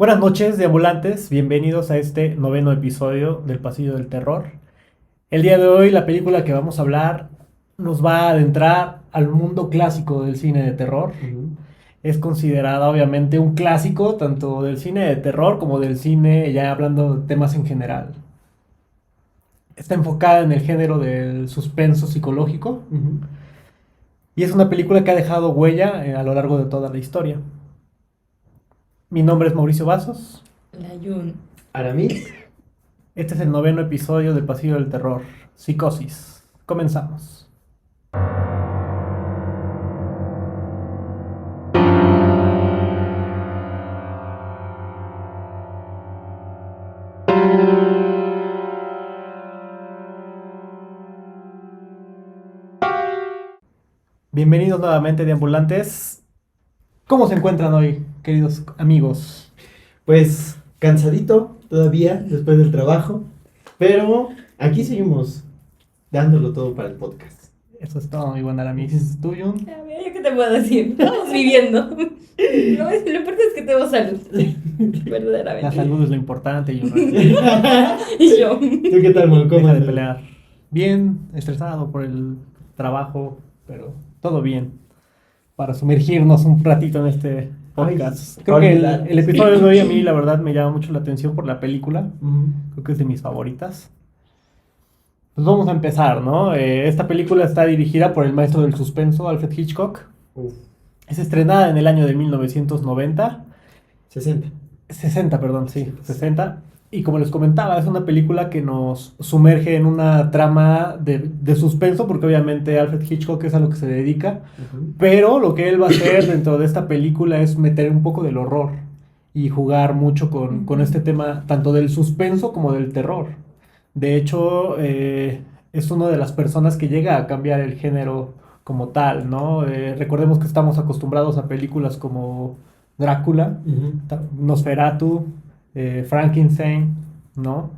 Buenas noches, deambulantes. Bienvenidos a este noveno episodio del Pasillo del Terror. El día de hoy, la película que vamos a hablar nos va a adentrar al mundo clásico del cine de terror. Es considerada, obviamente, un clásico tanto del cine de terror como del cine, ya hablando de temas en general. Está enfocada en el género del suspenso psicológico y es una película que ha dejado huella a lo largo de toda la historia. Mi nombre es Mauricio Vasos. La Yun. Aramis. Este es el noveno episodio del Pasillo del Terror, Psicosis. Comenzamos. Bienvenidos nuevamente, deambulantes. ¿Cómo se encuentran hoy, queridos amigos? Pues cansadito todavía después del trabajo, pero aquí seguimos dándolo todo para el podcast. Eso es todo, mi buen Aramis. ¿Tú, Jun? A ver, ¿yo qué te puedo decir? Estamos viviendo. Lo importante es que tenemos salud. La Verdaderamente. salud es lo importante, Jun. Y yo. ¿Tú qué tal, Mon? ¿Cómo Deja de andas? pelear. Bien, estresado por el trabajo, pero todo bien. Para sumergirnos un ratito en este podcast. Ay, Creo que olvidar. el episodio de hoy a mí, la verdad, me llama mucho la atención por la película. Ujú. Creo que es de mis favoritas. Pues vamos a empezar, ¿no? Esta película está dirigida por el maestro del suspenso, Alfred Hitchcock. Uf, Es estrenada en el año de 1990. 60. 60, perdón, sí, 60. Y como les comentaba, es una película que nos sumerge en una trama de suspenso, porque obviamente Alfred Hitchcock es a lo que se dedica. Ujú. Pero lo que él va a hacer dentro de esta película es meter un poco del horror y jugar mucho con este tema, tanto del suspenso como del terror. De hecho, es una de las personas que llega a cambiar el género como tal, ¿no? Recordemos que estamos acostumbrados a películas como Drácula, Ujú. Nosferatu, Frankenstein, ¿no?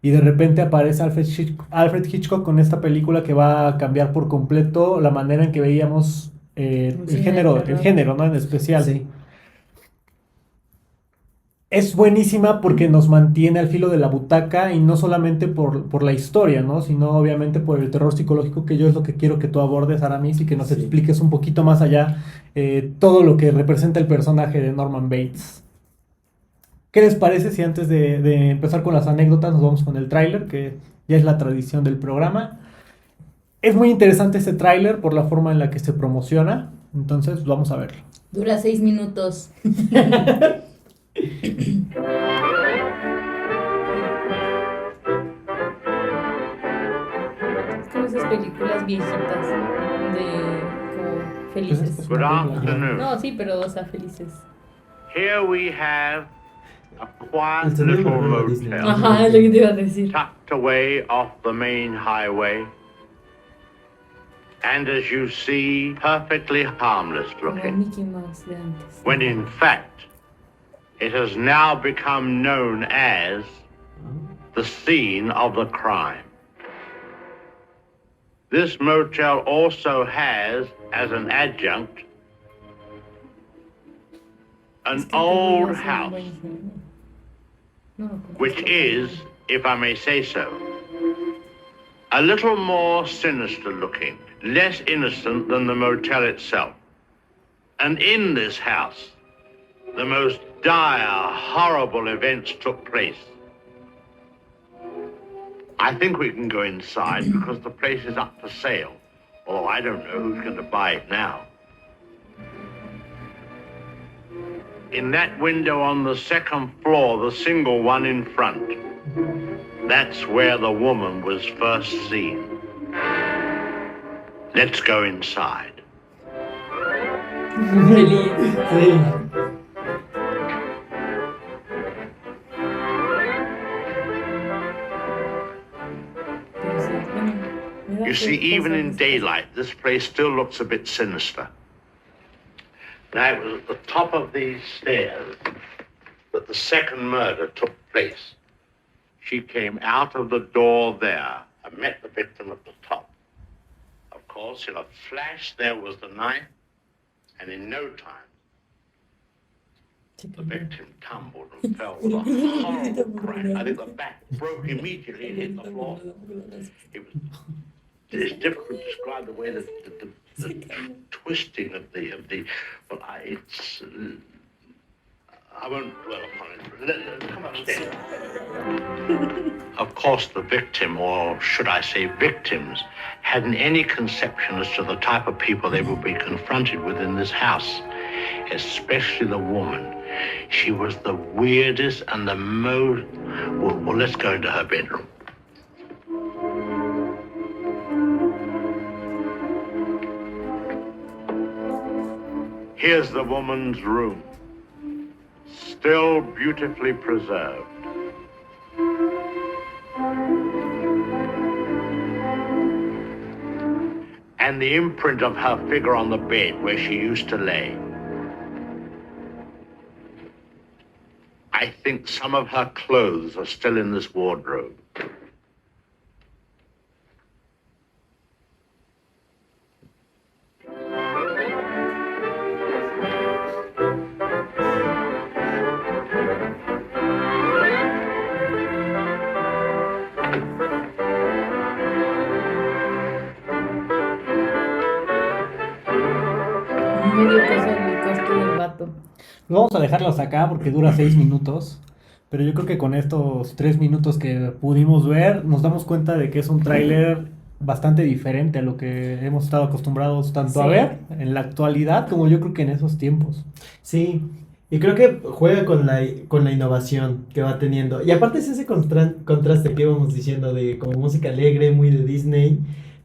Y de repente aparece Alfred Hitchcock con esta película que va a cambiar por completo la manera en que veíamos Un cine de el terror. género, ¿no? En especial. Sí. Es buenísima porque nos mantiene al filo de la butaca y no solamente por la historia, ¿no? Sino obviamente por el terror psicológico, que yo es lo que quiero que tú abordes, Aramis, y que nos Sí. expliques un poquito más allá todo lo que representa el personaje de Norman Bates. ¿Qué les parece si antes de empezar con las anécdotas nos vamos con el tráiler, que ya es la tradición del programa? Es muy interesante este tráiler por la forma en la que se promociona, entonces vamos a verlo. Dura 6 minutos. Es como esas películas viejitas de como felices. Pues, Good una película. afternoon. No, sí, pero o sea, felices. Here we have a quiet El sonido little me recuerda a Disney. motel Ajá, es lo que te iba a decir. tucked away off the main highway. And as you see, perfectly harmless Como looking. Mickey Mouse de antes. When in fact, it has now become known as the scene of the crime. This motel also has, as an adjunct, Es an que te old voy a hacer un house, buen genio. No, which is, if I may say so, a little more sinister looking, less innocent than the motel itself. And in this house, the most dire, horrible events took place. I think we can go inside because the place is up for sale. Although I don't know who's going to buy it now. In that window on the second floor, the single one in front, that's where the woman was first seen. Let's go inside. Feliz. Sí. Pero sí, bueno, me da You see, even in cosas. daylight, this place still looks a bit sinister. Now, it was at the top of these stairs that the second murder took place. She came out of the door there and met the victim at the top. Of course, in a flash, there was the knife, and in no time, Sí, the victim tumbled and and fell with a horrible crash. I think the back broke immediately and hit the floor. It was. It's difficult to describe the way that the twisting of the. Well, I won't dwell upon it. Come upstairs. Of course, the victim, or should I say victims, hadn't any conception as to the type of people they would be confronted with in this house, especially the woman. She was the weirdest and the most... Well, let's go into her bedroom. Here's the woman's room, still beautifully preserved. And the imprint of her figure on the bed where she used to lay. I think some of her clothes are still in this wardrobe. Medio cosa del corte del vato. Vamos a dejarlos acá porque dura 6 minutos. Pero yo creo que con estos 3 minutos que pudimos ver, nos damos cuenta de que es un tráiler bastante diferente a lo que hemos estado acostumbrados tanto a Sí. ver en la actualidad como yo creo que en esos tiempos. Sí, y creo que juega con la innovación que va teniendo. Y aparte es ese contraste que íbamos diciendo de como música alegre, muy de Disney.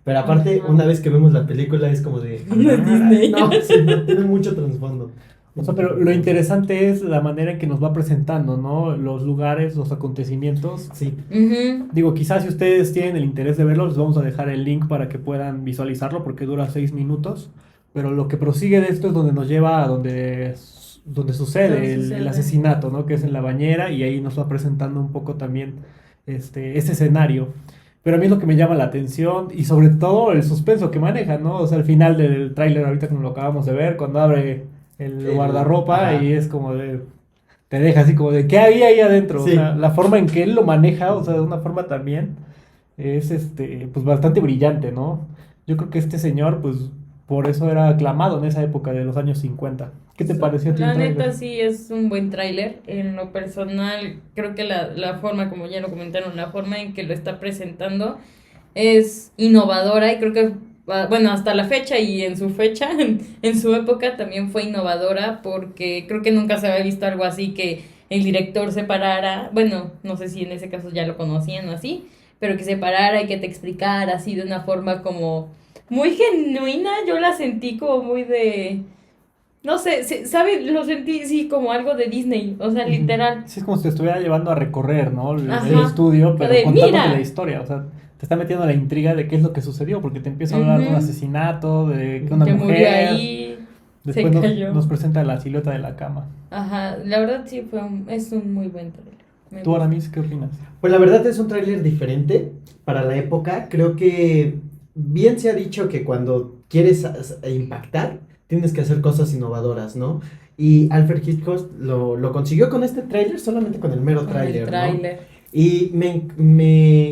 Pero aparte, Ajá. una vez que vemos la película es como de... De Disney. No, sí, no, tiene mucho trasfondo. O sea, pero lo interesante es la manera en que nos va presentando, ¿no? Los lugares, los acontecimientos. Sí, Ujú. Digo, quizás si ustedes tienen el interés de verlo, les vamos a dejar el link para que puedan visualizarlo porque dura 6 minutos. Pero lo que prosigue de esto es donde nos lleva a donde sucede Donde el sucede. asesinato, ¿no? Que es en la bañera y ahí nos va presentando un poco también ese escenario. Pero a mí es lo que me llama la atención y sobre todo el suspenso que maneja, ¿no? O sea, al final del tráiler ahorita como lo acabamos de ver, cuando abre el guardarropa ajá. y es como de... Te deja así como de, ¿qué había ahí adentro? Sí. O sea, la forma en que él lo maneja, o sea, de una forma también, es pues bastante brillante, ¿no? Yo creo que este señor, pues, por eso era aclamado en esa época de los años 50. ¿Qué te pareció a ti el La tráiler? neta sí es un buen tráiler. En lo personal, creo que la forma, como ya lo comentaron, la forma en que lo está presentando es innovadora y creo que, bueno, hasta la fecha y en su fecha, en su época también fue innovadora porque creo que nunca se había visto algo así que el director se parara, bueno, no sé si en ese caso ya lo conocían o así, pero que se parara y que te explicara así de una forma como muy genuina. Yo la sentí como muy de... No sé, ¿sabes? Lo sentí, sí, como algo de Disney, o sea, literal. Sí, es como si te estuviera llevando a recorrer, ¿no? El Ajá. estudio, pero De, contándote "Mira". la historia, o sea, te está metiendo la intriga de qué es lo que sucedió, porque te empieza a hablar de un Ujú. asesinato, de que una Que murió mujer, ahí, después se cayó. nos presenta la silueta de la cama. Ajá, la verdad sí es un muy buen trailer. Me ¿Tú, gusta. Aramis, qué opinas? pues la verdad es un tráiler diferente para la época. Creo que bien se ha dicho que cuando quieres impactar, tienes que hacer cosas innovadoras, ¿no? Y Alfred Hitchcock lo consiguió con este tráiler, solamente con el mero Con tráiler, el ¿no? tráiler. Y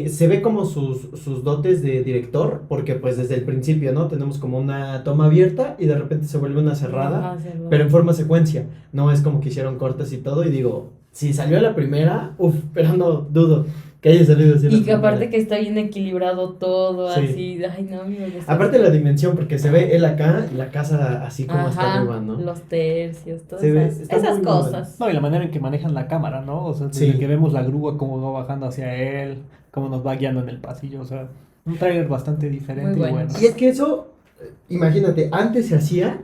se ve como sus dotes de director, porque pues desde el principio, ¿no? Tenemos como una toma abierta y de repente se vuelve una cerrada, Ajá, cerrada. pero en forma secuencia. No es como que hicieron cortes y todo, y digo, si salió a la primera, pero no dudo que haya salido así. a la Y que aparte primera. que está bien equilibrado todo, Sí. así, ay no, me gusta. Aparte la dimensión, porque se ve él acá y la casa así como está Ajá, arriba, ¿no? los tercios, todas Se ve- esas, está esas muy cosas. No, y la manera en que manejan la cámara, ¿no? O sea, desde Sí. que vemos la grúa, cómo va bajando hacia él, cómo nos va guiando en el pasillo, o sea, un tráiler bastante diferente Muy y bueno. bueno. Y es que eso, imagínate, antes se hacía,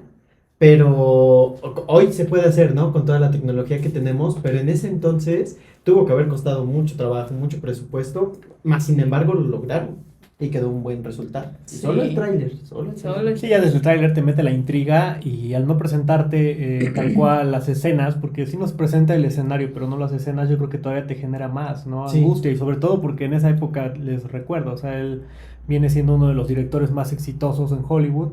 pero hoy se puede hacer, ¿no? Con toda la tecnología que tenemos, pero en ese entonces tuvo que haber costado mucho trabajo, mucho presupuesto, más sin embargo lo lograron y quedó un buen resultado. Y Sí. solo el tráiler, solo el Solo tráiler. el- Sí, ya desde el tráiler te mete la intriga y al no presentarte tal cual las escenas, porque sí nos presenta el escenario, pero no las escenas, yo creo que todavía te genera más, ¿no? Sí. Angustia y sobre todo porque en esa época, les recuerdo, o sea, él viene siendo uno de los directores más exitosos en Hollywood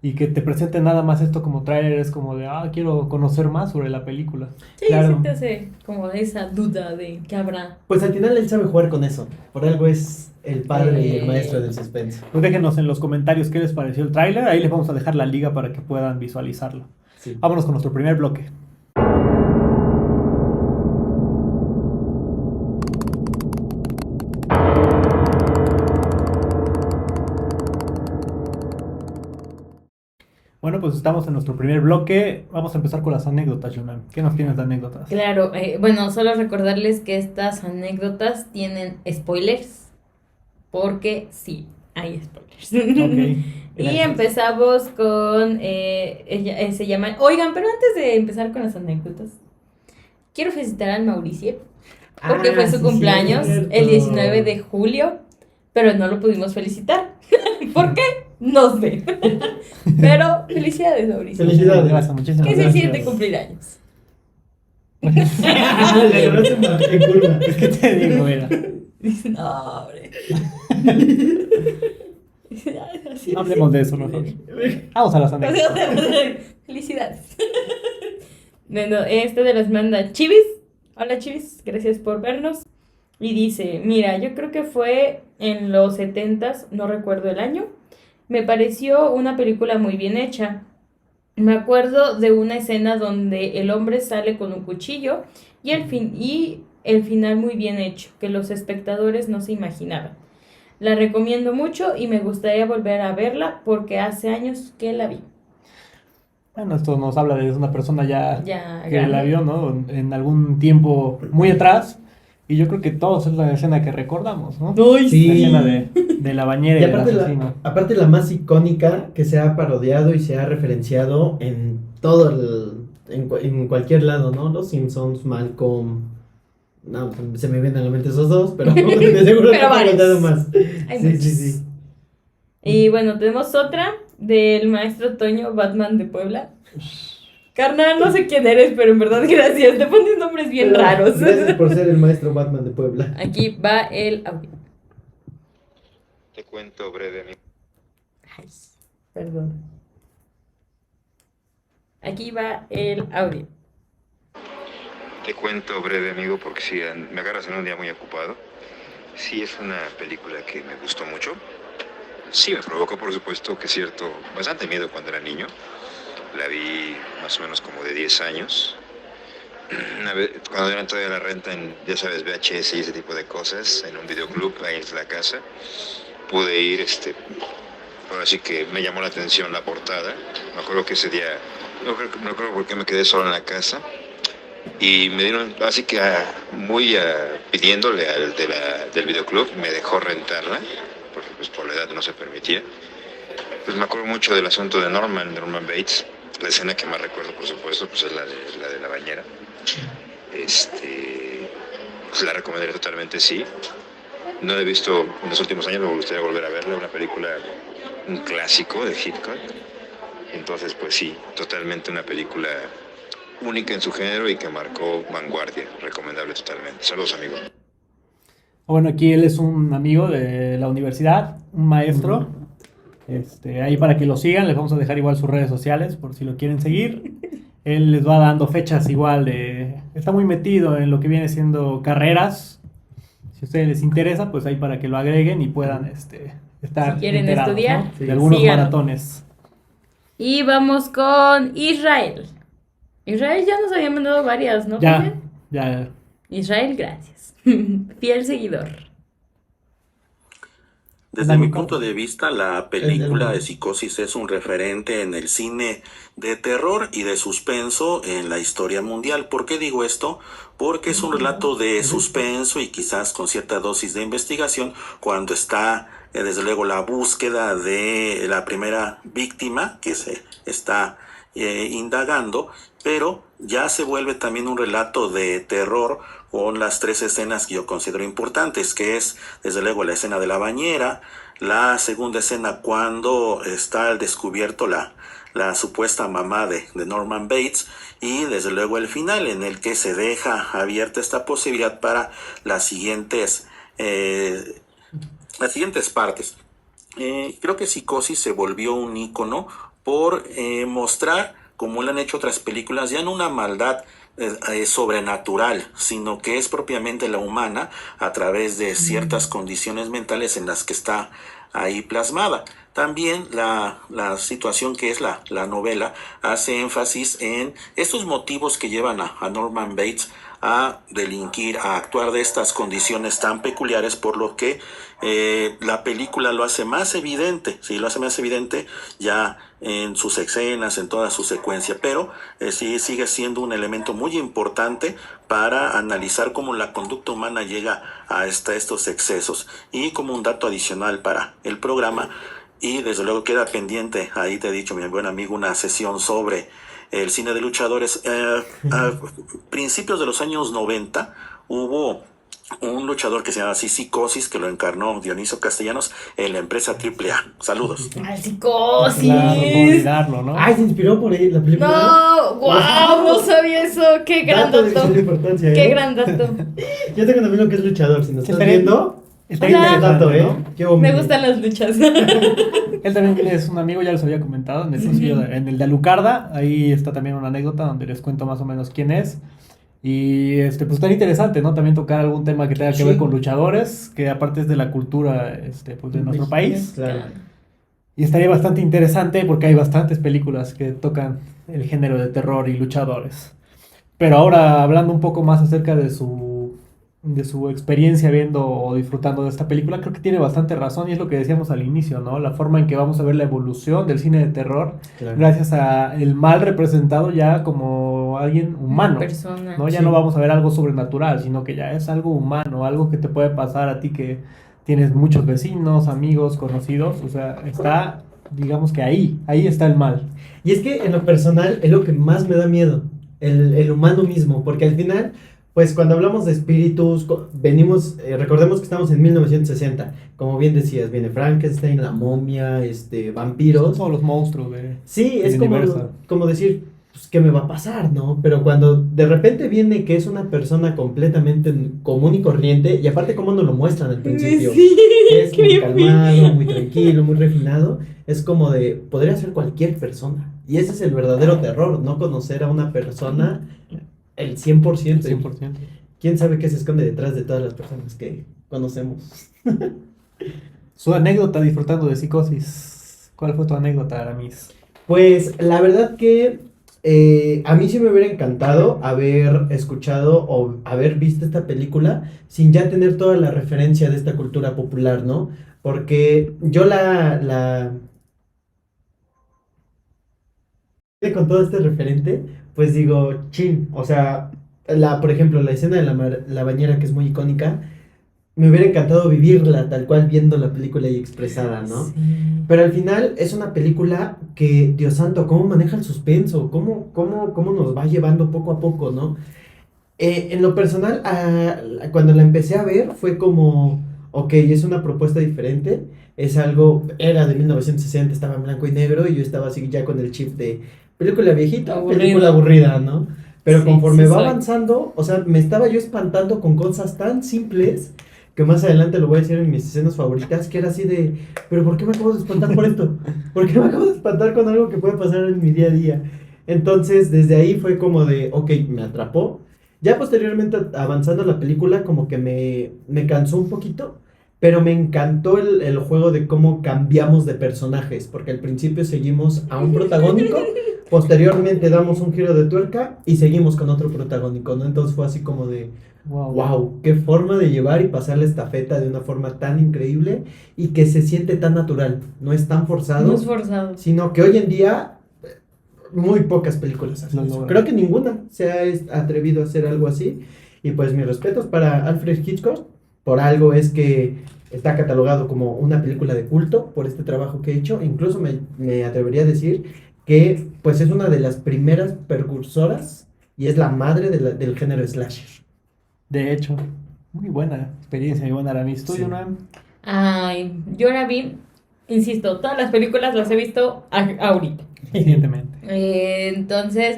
y que te presenten nada más esto como tráiler es como de, quiero conocer más sobre la película. Sí, Claro. sí te hace como esa duda de qué habrá. Pues al final él sabe jugar con eso. Por algo es el padre y el maestro del suspenso. Pues déjenos en los comentarios qué les pareció el tráiler, ahí les vamos a dejar la liga para que puedan visualizarlo. Sí. Vámonos con nuestro primer bloque. Bueno, pues estamos en nuestro primer bloque. Vamos a empezar con las anécdotas, Yunan. ¿Qué nos tienes de anécdotas? Claro, bueno, solo recordarles que estas anécdotas tienen spoilers, porque sí, hay spoilers. Ok. Y Gracias. empezamos con, ella se llama, oigan, pero antes de empezar con las anécdotas, quiero felicitar al Mauricio, porque fue su sí, cumpleaños cierto. el 19 de julio, pero no lo pudimos felicitar. ¿Por qué? No sé. Pero felicidades, Mauricio. Felicidades. Gracias, muchísimas ¿Qué se gracias. siente cumplir años? Le agarraste en curva. ¿Qué te digo, mira? Dice, no, hombre. Dice, "Ay, así No hablemos de eso mejor. Vamos a las anécdotas. Felicidades. Bueno, este de las manda Chivis. Hola Chivis, gracias por vernos. Y dice, mira, yo creo que fue en los 70s, no recuerdo el año. Me pareció una película muy bien hecha. Me acuerdo de una escena donde el hombre sale con un cuchillo y el final muy bien hecho, que los espectadores no se imaginaban. La recomiendo mucho y me gustaría volver a verla porque hace años que la vi. Bueno, esto nos habla de una persona ya Ya que la grande. vio, ¿no? En algún tiempo muy atrás. Y yo creo que todos es la escena que recordamos, ¿no? Sí. La escena de la bañera Y y del aparte asesino. aparte la más icónica que se ha parodiado y se ha referenciado en todo en cualquier lado, ¿no? Los Simpsons, Malcolm. No, se me vienen a la mente esos dos, pero de seguro Pero te he varios. comentado más. Hay Sí, muchos. sí, sí. Y bueno, tenemos otra del maestro Toño Batman de Puebla. Carnal, no sé quién eres, pero en verdad gracias. Te pones nombres bien Pero raros. Gracias por ser el maestro Batman de Puebla. Aquí va el audio. Te cuento brevemente. Ay, perdón. Aquí va el audio. Te cuento breve, amigo, porque si me agarras en un día muy ocupado. Sí, es una película que me gustó mucho. Sí, me provocó, por supuesto, bastante miedo cuando era niño. La vi más o menos como de 10 años. Una vez, cuando eran todavía la renta en, ya sabes, VHS y ese tipo de cosas, en un videoclub ahí en la casa, pude ir, ahora sí que me llamó la atención la portada. Me acuerdo que ese día, no creo por qué me quedé solo en la casa. Y me dieron, así que pidiéndole al del videoclub, me dejó rentarla, porque pues por la edad no se permitía. Pues me acuerdo mucho del asunto de Norman Bates. La escena que más recuerdo, por supuesto, pues es la de la bañera. Pues la recomendaría totalmente, sí. No la he visto en los últimos años, me gustaría volver a verla, una película, un clásico de Hitchcock. Entonces, pues sí, totalmente una película única en su género y que marcó vanguardia, recomendable totalmente. Saludos, amigos. Bueno, aquí él es un amigo de la universidad, un maestro. Ahí para que lo sigan, les vamos a dejar igual sus redes sociales por si lo quieren seguir. Él les va dando fechas igual está muy metido en lo que viene siendo carreras. Si a ustedes les interesa, pues ahí para que lo agreguen y puedan estar Si quieren enterados, estudiar, ¿no? De algunos síganlo. maratones. Y vamos con Israel. Israel ya nos había mandado varias, ¿no? Ya, ya. Israel, gracias. Fiel seguidor. Desde mi punto de vista, la película El- de Psicosis es un referente en el cine de terror y de suspenso en la historia mundial. ¿Por qué digo esto? Porque es un relato de suspenso y quizás con cierta dosis de investigación cuando está, desde luego, la búsqueda de la primera víctima que se está indagando, pero ya se vuelve también un relato de terror con las tres escenas que yo considero importantes, que es desde luego la escena de la bañera, la segunda escena cuando está al descubierto la supuesta mamá de Norman Bates, y desde luego el final en el que se deja abierta esta posibilidad para las siguientes partes. Creo que Psicosis se volvió un ícono por mostrar, como le han hecho otras películas, ya no una maldad sobrenatural, sino que es propiamente la humana a través de ciertas condiciones mentales en las que está ahí plasmada. También la situación que es la novela hace énfasis en estos motivos que llevan a Norman Bates a delinquir, a actuar de estas condiciones tan peculiares, por lo que la película lo hace más evidente, sí, lo hace más evidente ya en sus escenas, en toda su secuencia, pero sí sigue siendo un elemento muy importante para analizar cómo la conducta humana llega a estos excesos. Y como un dato adicional para el programa, y desde luego queda pendiente, ahí te he dicho, mi buen amigo, una sesión sobre el cine de luchadores. A principios de los años 90 hubo un luchador que se llama Psicosis, que lo encarnó Dionisio Castellanos en la empresa AAA. Saludos. ¡Al Psicosis! Claro, no puedo olvidarlo, ¿no? Ay, se inspiró por ahí la película. No, wow, no sabía eso. Qué gran Dato de dato. extrema importancia, Qué ¿eh? gran dato. Yo tengo un amigo que es luchador, si nos estás Estaría- viendo, Está Hola. interesante, dato, ¿no? Qué Me humilde. gustan las luchas. Él también es un amigo, ya les había comentado, en el pasillo en el de Alucarda, ahí está también una anécdota donde les cuento más o menos quién es. Y pues tan interesante, ¿no? También tocar algún tema que tenga que Sí. ver con luchadores, que aparte es de la cultura pues, de nuestro país. Claro. Y estaría bastante interesante porque hay bastantes películas que tocan el género de terror y luchadores. Pero ahora hablando un poco más acerca de su experiencia viendo o disfrutando de esta película, creo que tiene bastante razón y es lo que decíamos al inicio, ¿no? La forma en que vamos a ver la evolución del cine de terror Claro. gracias a el mal representado ya como alguien humano, Persona. ¿no? Ya Sí. no vamos a ver algo sobrenatural, sino que ya es algo humano, algo que te puede pasar a ti que tienes muchos vecinos, amigos, conocidos, o sea, está, digamos que ahí está el mal. Y es que en lo personal es lo que más me da miedo, el humano mismo, porque al final, pues cuando hablamos de espíritus, venimos, recordemos que estamos en 1960, como bien decías, viene Frankenstein, la momia, vampiros. Todos los monstruos de... Sí, es del universo. como decir, pues, ¿qué me va a pasar, no? Pero cuando de repente viene que es una persona completamente común y corriente, y aparte cómo nos lo muestran al principio, Sí, que es muy creepy. calmado, muy tranquilo, muy refinado, es como de, podría ser cualquier persona. Y ese es el verdadero terror, no conocer a una persona el 100%. 100%. ¿Quién sabe qué se esconde detrás de todas las personas que conocemos? Su anécdota disfrutando de Psicosis. ¿Cuál fue tu anécdota, Aramis? Pues la verdad que a mí sí me hubiera encantado haber escuchado o haber visto esta película sin ya tener toda la referencia de esta cultura popular, ¿no? Porque yo con todo este referente, pues digo, chin, o sea, por ejemplo, la escena de la bañera que es muy icónica, me hubiera encantado vivirla tal cual viendo la película y expresada, ¿no? Sí. Pero al final es una película que, Dios santo, cómo maneja el suspenso, cómo nos va llevando poco a poco, ¿no? En lo personal, cuando la empecé a ver, fue como, ok, es una propuesta diferente, es algo, era de 1960, estaba en blanco y negro, y yo estaba así ya con el chip de película viejita, Aburrido. película aburrida, ¿no? Pero Sí, conforme sí va soy. avanzando, o sea, me estaba yo espantando con cosas tan simples, que más adelante lo voy a decir en mis escenas favoritas, que era así de, pero ¿por qué me acabo de espantar por esto? ¿Por qué me acabo de espantar con algo que puede pasar en mi día a día? Entonces, desde ahí fue como de, ok, me atrapó. Ya posteriormente, avanzando la película, como que me cansó un poquito, pero me encantó el juego de cómo cambiamos de personajes, porque al principio seguimos a un protagónico, posteriormente damos un giro de tuerca y seguimos con otro protagónico, ¿no? Entonces fue así como de, wow, qué forma de llevar y pasar la estafeta de una forma tan increíble y que se siente tan natural, no es tan forzado, No es forzado. sino que hoy en día muy pocas películas hacen Lo eso. logran. Creo que ninguna se ha atrevido a hacer algo así. Y pues mis respetos para Alfred Hitchcock, por algo es que está catalogado como una película de culto por este trabajo que he hecho. Incluso me atrevería a decir que pues es una de las primeras precursoras y es la madre del género slasher. De hecho, muy buena experiencia, muy buena Aramis. ¿Tú, Sí. Jonah? Ay, yo la vi, insisto, todas las películas las he visto ahorita. Recientemente. Entonces,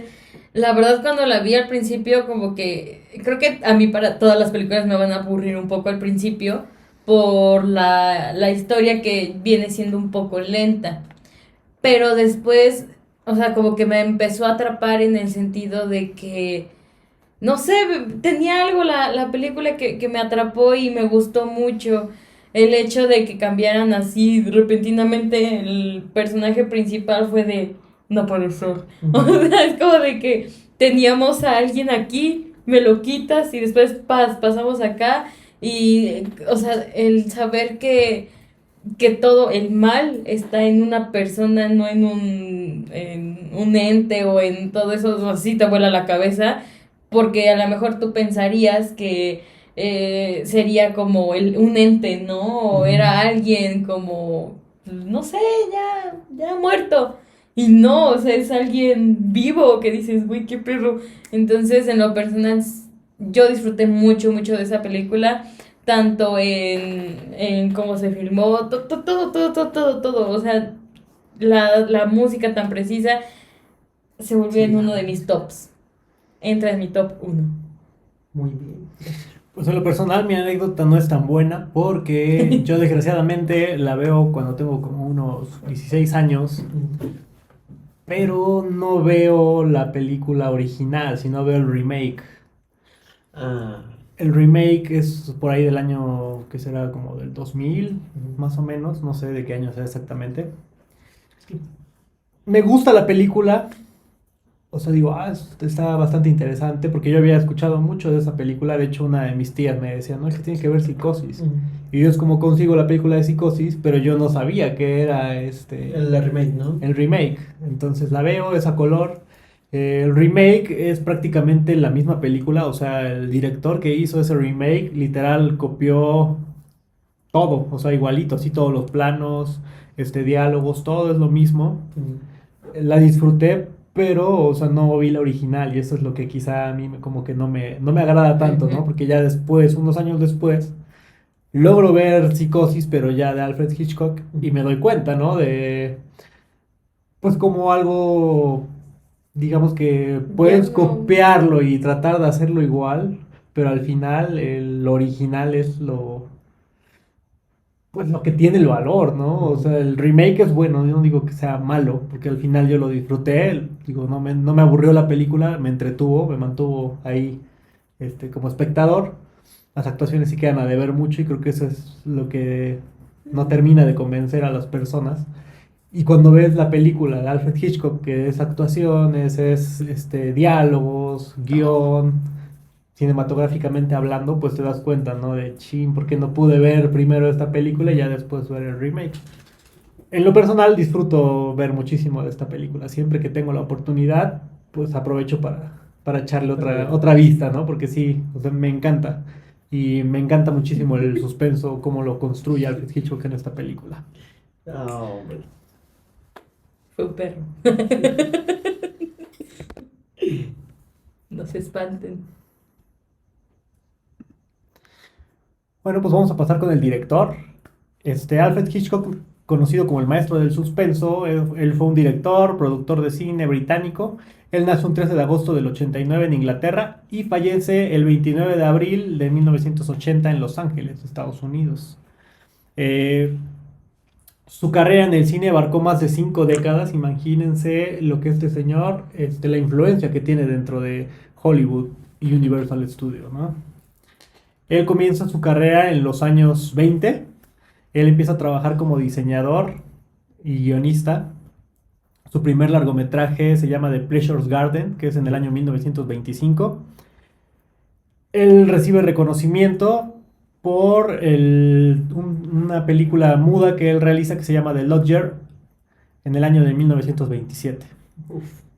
la verdad cuando la vi al principio, como que creo que a mí para todas las películas me van a aburrir un poco al principio por la historia que viene siendo un poco lenta. pero después, o sea, como que me empezó a atrapar en el sentido de que, no sé, tenía algo la película que me atrapó y me gustó mucho. El hecho de que cambiaran así repentinamente el personaje principal fue de, no puede ser. O sea, es como de que teníamos a alguien aquí, me lo quitas y después pasamos acá. Y, o sea, el saber que todo el mal está en una persona, no en un ente o en todo eso, así te vuela la cabeza, porque a lo mejor tú pensarías que sería como un ente, ¿no? O era alguien como, no sé, ya muerto. Y no, o sea, es alguien vivo que dices, güey, qué perro. Entonces, en lo personal, yo disfruté mucho, mucho de esa película tanto en cómo se filmó, todo, o sea, la música tan precisa se volvió Sí, en uno de mis tops, entra en mi top 1. Muy bien. Pues en lo personal mi anécdota no es tan buena porque yo desgraciadamente la veo cuando tengo como unos 16 años, pero no veo la película original, sino veo el remake. Ah, El remake es por ahí del año que será como del 2000, más o menos, no sé de qué año sea exactamente. Me gusta la película, o sea, digo, está bastante interesante porque yo había escuchado mucho de esa película. De hecho, una de mis tías me decía, no, es que tiene que ver Psicosis. Y yo es como consigo la película de Psicosis, pero yo no sabía que era la remake, ¿no? el remake. Entonces la veo, es a color. El remake es prácticamente la misma película, o sea, el director que hizo ese remake literal copió todo, o sea, igualito, así todos los planos, diálogos, todo es lo mismo. La disfruté, pero, o sea, no vi la original y eso es lo que quizá a mí como que no me agrada tanto, ¿no? Porque ya después, unos años después, logro ver Psicosis, pero ya de Alfred Hitchcock y me doy cuenta, ¿no? De, pues como algo, digamos que puedes no. copiarlo y tratar de hacerlo igual, pero al final el original es pues lo que tiene el valor, ¿no? O sea, el remake es bueno, yo no digo que sea malo, porque al final yo lo disfruté, digo, no me aburrió la película, me entretuvo, me mantuvo ahí, como espectador. Las actuaciones sí quedan a deber mucho y creo que eso es lo que no termina de convencer a las personas. Y cuando ves la película de Alfred Hitchcock, que es actuaciones, es diálogos, guión, cinematográficamente hablando, pues te das cuenta, ¿no? De chin, ¿por qué no pude ver primero esta película y ya después ver el remake? En lo personal disfruto ver muchísimo de esta película. Siempre que tengo la oportunidad, pues aprovecho para echarle otra vista, ¿no? Porque sí, o sea, me encanta. Y me encanta muchísimo el suspenso, cómo lo construye Alfred Hitchcock en esta película. Ah, hombre. Fue un perro. No se espanten. Bueno, pues vamos a pasar con el director. Alfred Hitchcock, conocido como el maestro del suspenso, él fue un director, productor de cine británico. Él nació un 13 de agosto del 89 en Inglaterra y fallece el 29 de abril de 1980 en Los Ángeles, Estados Unidos. Su carrera en el cine abarcó más de 5 décadas. Imagínense lo que este señor, la influencia que tiene dentro de Hollywood y Universal Studios, ¿no? Él comienza su carrera en los años 20. Él empieza a trabajar como diseñador y guionista. Su primer largometraje se llama The Pleasure's Garden, que es en el año 1925. Él recibe reconocimiento por una película muda que él realiza que se llama The Lodger en el año de 1927.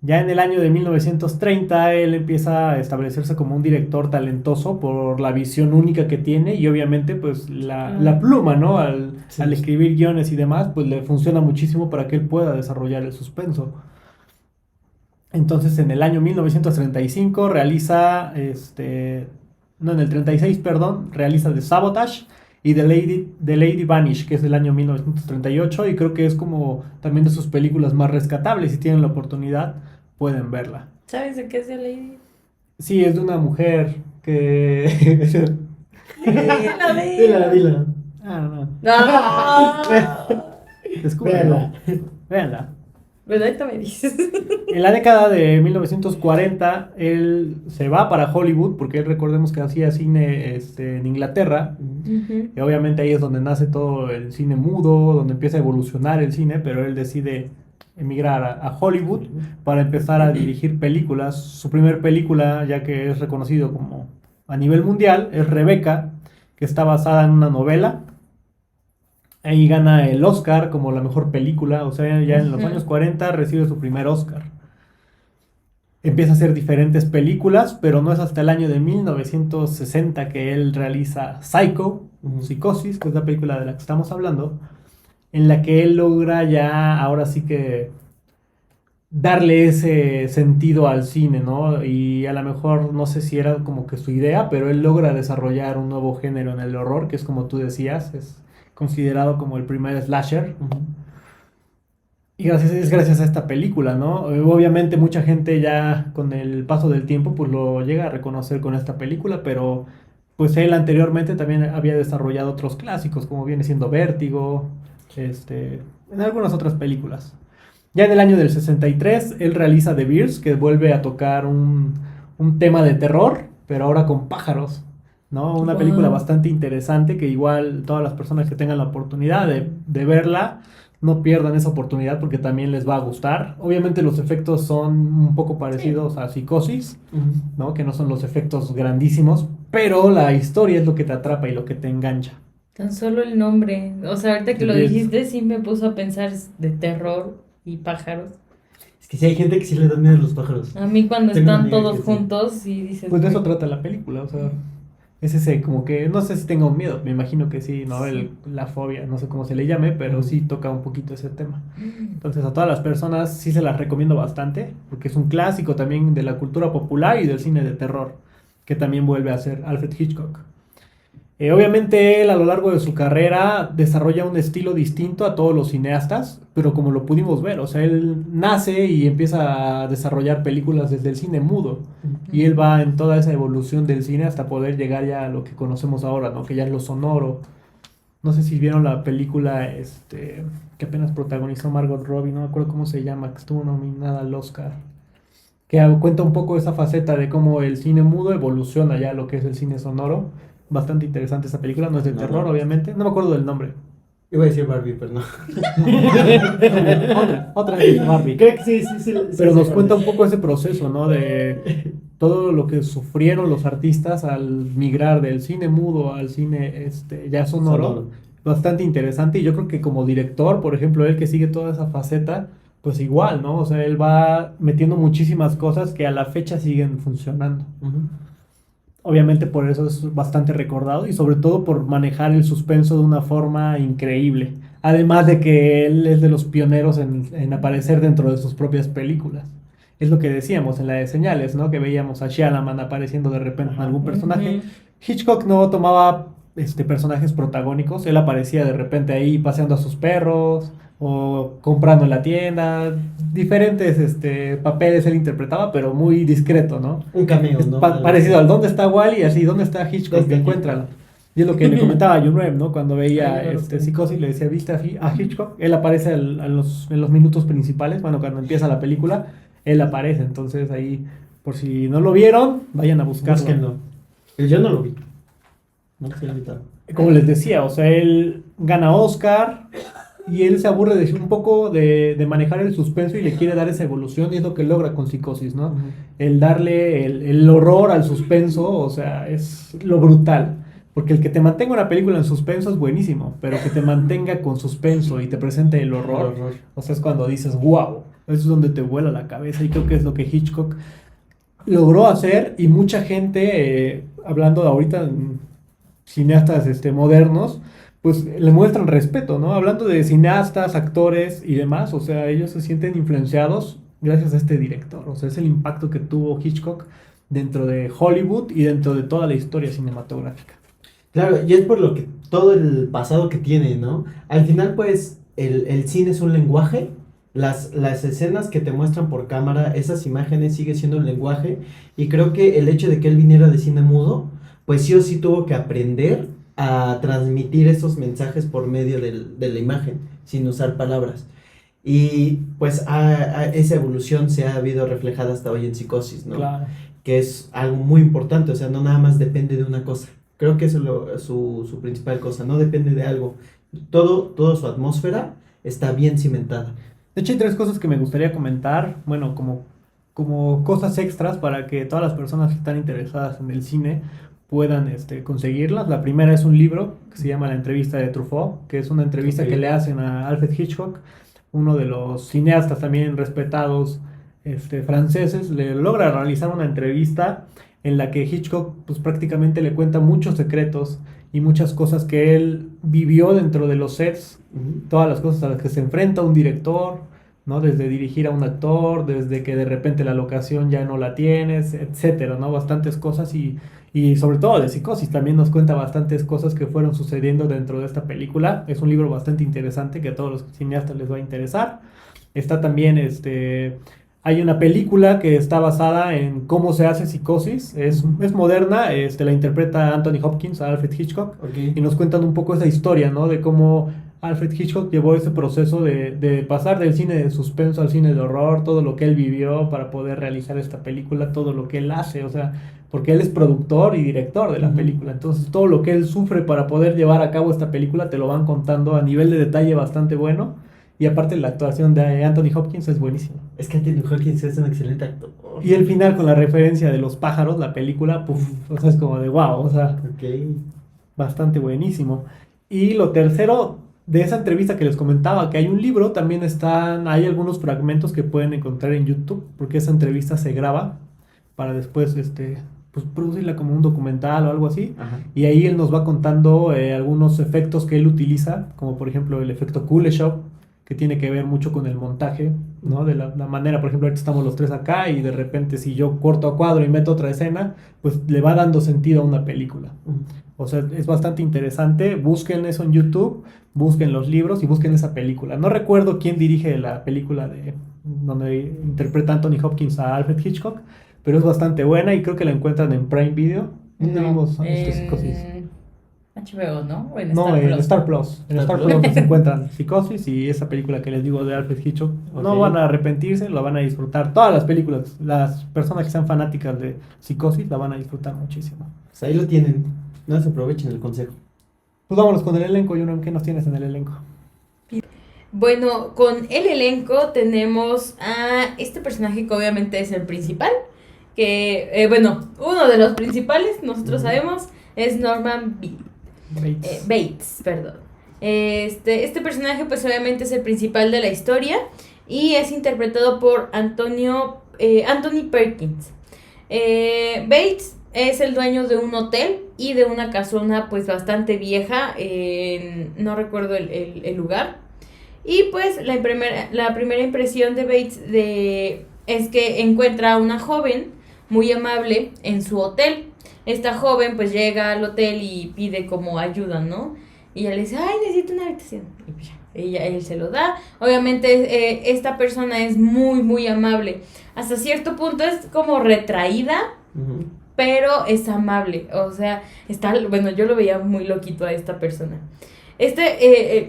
Ya en el año de 1930 él empieza a establecerse como un director talentoso por la visión única que tiene y obviamente pues la pluma, ¿no? Al escribir guiones y demás, pues le funciona muchísimo para que él pueda desarrollar el suspenso. Entonces en el año 1935 realiza, no, en el 36, perdón, realiza The Sabotage y The Lady Vanish, que es del año 1938 y creo que es como también de sus películas más rescatables. Si tienen la oportunidad, pueden verla. ¿Sabes de qué es The Lady? Sí, es de una mujer que... Dila. Ah, no. No. Descúbrelo. Véanla. ¿Verdad? Ahorita me dices. En la década de 1940, él se va para Hollywood, porque él, recordemos que hacía cine en Inglaterra, Ujú. y obviamente ahí es donde nace todo el cine mudo, donde empieza a evolucionar el cine, pero él decide emigrar a Hollywood para empezar a dirigir películas. Su primer película, ya que es reconocido como a nivel mundial, es Rebecca, que está basada en una novela. Ahí gana el Oscar como la mejor película, o sea, ya en los Ujú. años 40 recibe su primer Oscar. Empieza a hacer diferentes películas, pero no es hasta el año de 1960 que él realiza Psycho, Psicosis, que es la película de la que estamos hablando, en la que él logra ya, ahora sí que darle ese sentido al cine, ¿no? Y a lo mejor no sé si era como que su idea, pero él logra desarrollar un nuevo género en el horror, que es como tú decías, es considerado como el primer slasher. Y es gracias a esta película, ¿no? Obviamente mucha gente ya con el paso del tiempo pues lo llega a reconocer con esta película, pero pues él anteriormente también había desarrollado otros clásicos, como viene siendo Vértigo, en algunas otras películas. Ya en el año del 63 él realiza The Bears, que vuelve a tocar un tema de terror, pero ahora con pájaros, ¿no? Una película Wow. bastante interesante que igual todas las personas que tengan la oportunidad de verla, no pierdan esa oportunidad porque también les va a gustar. Obviamente los efectos son un poco parecidos a Psicosis, ¿no? Que no son los efectos grandísimos, pero la historia es lo que te atrapa y lo que te engancha. Tan solo el nombre. O sea, ahorita que The lo Bears. dijiste, sí me puso a pensar de terror y pájaros. Es que sí hay gente que sí le dan miedo a los pájaros. A mí cuando Tengo una están amiga todos que sí. juntos y dices, Pues de eso "Uy". trata la película, o sea, es ese como que, no sé si tenga un miedo, me imagino que sí, ¿no? La fobia, no sé cómo se le llame, pero sí toca un poquito ese tema. Entonces a todas las personas sí se las recomiendo bastante, porque es un clásico también de la cultura popular y del cine de terror, que también vuelve a ser Alfred Hitchcock. Obviamente él a lo largo de su carrera desarrolla un estilo distinto a todos los cineastas, pero como lo pudimos ver, o sea, él nace y empieza a desarrollar películas desde el cine mudo, y él va en toda esa evolución del cine hasta poder llegar ya a lo que conocemos ahora, ¿no? Que ya es lo sonoro. No sé si vieron la película que apenas protagonizó Margot Robbie, no me acuerdo cómo se llama, que estuvo nominada al Oscar, que cuenta un poco esa faceta de cómo el cine mudo evoluciona ya a lo que es el cine sonoro. Bastante interesante esa película, no es de No, terror, no. obviamente. No me acuerdo del nombre. Iba a decir Barbie, pero no. Otra vez Barbie. Creo que sí, sí, sí. Pero sí, nos sí, cuenta sí. un poco ese proceso, ¿no? De todo lo que sufrieron los artistas al migrar del cine mudo al cine ya sonoro. Sonoro. Bastante interesante. Y yo creo que como director, por ejemplo, él que sigue toda esa faceta, pues igual, ¿no? O sea, él va metiendo muchísimas cosas que a la fecha siguen funcionando. Obviamente por eso es bastante recordado y sobre todo por manejar el suspenso de una forma increíble. Además de que él es de los pioneros en aparecer dentro de sus propias películas. Es lo que decíamos en la de Señales, ¿no? Que veíamos a Shyamalan apareciendo de repente en algún personaje. Ujú. Hitchcock no tomaba personajes protagónicos, él aparecía de repente ahí paseando a sus perros o comprando en la tienda, diferentes papeles él interpretaba, pero muy discreto, ¿no? Un cameo, Es ¿no? parecido al ¿dónde está Wally? Así, ¿dónde está Hitchcock? ¿Dónde está Encuéntralo. Y es lo que le comentaba a Jun Rev, ¿no? Cuando veía Ay, claro. Psicosis, le decía, ¿viste a Hitchcock? Él aparece en los minutos principales, bueno, cuando empieza la película, él aparece. Entonces ahí, por si no lo vieron, vayan a buscarlo. Búsquenlo. Yo no lo vi. No sé ahorita. Como les decía, o sea, él gana Oscar y él se aburre de un poco de manejar el suspenso y le quiere dar esa evolución y es lo que logra con Psicosis, ¿no? El darle el horror al suspenso, o sea, es lo brutal. Porque el que te mantenga una película en suspenso es buenísimo, pero que te mantenga con suspenso y te presente el horror, o sea, es cuando dices, wow, eso es donde te vuela la cabeza y creo que es lo que Hitchcock logró hacer y mucha gente, hablando de ahorita cineastas modernos, pues le muestran respeto, ¿no? Hablando de cineastas, actores y demás, o sea, ellos se sienten influenciados gracias a este director, o sea, es el impacto que tuvo Hitchcock dentro de Hollywood y dentro de toda la historia cinematográfica. Claro, y es por lo que todo el pasado que tiene, ¿no? Al final, pues, el cine es un lenguaje. Las escenas que te muestran por cámara, esas imágenes sigue siendo un lenguaje. Y creo que el hecho de que él viniera de cine mudo, pues sí o sí tuvo que aprender a transmitir esos mensajes por medio de la imagen, sin usar palabras. Y pues esa evolución se ha habido reflejada hasta hoy en Psicosis, ¿no? Claro. Que es algo muy importante, o sea, no nada más depende de una cosa. Creo que eso es su principal cosa, no depende de algo. Toda su atmósfera está bien cimentada. De hecho, hay tres cosas que me gustaría comentar, bueno, como cosas extras para que todas las personas que están interesadas en el cine puedan conseguirlas. La primera es un libro que se llama La entrevista de Truffaut, que es una entrevista Ok. que le hacen a Alfred Hitchcock, uno de los cineastas también respetados franceses. Le logra realizar una entrevista en la que Hitchcock pues prácticamente le cuenta muchos secretos y muchas cosas que él vivió dentro de los sets, todas las cosas a las que se enfrenta un director, ¿no? Desde dirigir a un actor, desde que de repente la locación ya no la tienes, etcétera, ¿no? Bastantes cosas y sobre todo de Psicosis también nos cuenta bastantes cosas que fueron sucediendo dentro de esta película. Es un libro bastante interesante que a todos los cineastas les va a interesar. Está también hay una película que está basada en cómo se hace Psicosis, es moderna, la interpreta Anthony Hopkins, a Alfred Hitchcock, y Ok. nos cuentan un poco esa historia, ¿no? De cómo Alfred Hitchcock llevó ese proceso de pasar del cine de suspenso al cine de horror, todo lo que él vivió para poder realizar esta película, todo lo que él hace, o sea, porque él es productor y director de la Ujú. película, entonces todo lo que él sufre para poder llevar a cabo esta película te lo van contando a nivel de detalle bastante bueno, y aparte la actuación de Anthony Hopkins es buenísima. Es que Anthony Hopkins es un excelente actor. Y el final con la referencia de los pájaros, la película, puff, o sea, es como de wow, o sea, Ok. bastante buenísimo. Y lo tercero, de esa entrevista que les comentaba, que hay un libro, también hay algunos fragmentos que pueden encontrar en YouTube, porque esa entrevista se graba para después, pues producirla como un documental o algo así. Ajá. Y ahí él nos va contando algunos efectos que él utiliza, como por ejemplo el efecto Kuleshov, que tiene que ver mucho con el montaje, ¿no? De la manera, por ejemplo, ahorita estamos los tres acá y de repente si yo corto a cuadro y meto otra escena, pues le va dando sentido a una película. O sea, es bastante interesante. Busquen eso en YouTube, busquen los libros y busquen esa película. No recuerdo quién dirige la película donde interpreta Anthony Hopkins a Alfred Hitchcock, pero es bastante buena y creo que la encuentran en Prime Video. ¿Dónde No, vimos Psicosis? en HBO, ¿no? O en No, Star en Plus. Star Plus. En Star Star Plus. Plus se encuentran Psicosis y esa película que les digo de Alfred Hitchcock. No Ok. van a arrepentirse, la van a disfrutar. Todas las películas, las personas que sean fanáticas de Psicosis la van a disfrutar muchísimo. Pues ahí lo tienen. No se aprovechen el consejo. Pues vámonos con el elenco, Juno, ¿qué nos tienes en el elenco? Bueno, con el elenco tenemos a este personaje que obviamente es el principal, que, bueno, uno de los principales, nosotros Ujú. sabemos, es Norman Bates. Bates, perdón. Este personaje pues obviamente es el principal de la historia y es interpretado por Anthony Perkins. Bates es el dueño de un hotel y de una casona pues bastante vieja, no recuerdo el lugar. Y pues la primera impresión de Bates es que encuentra a una joven muy amable en su hotel. Esta joven pues llega al hotel y pide como ayuda, ¿no? Y ella le dice, ay, necesito una habitación. Y pues ya, él se lo da. Obviamente esta persona es muy, muy amable. Hasta cierto punto es como retraída, Ujú. pero es amable. O sea, bueno, yo lo veía muy loquito a esta persona.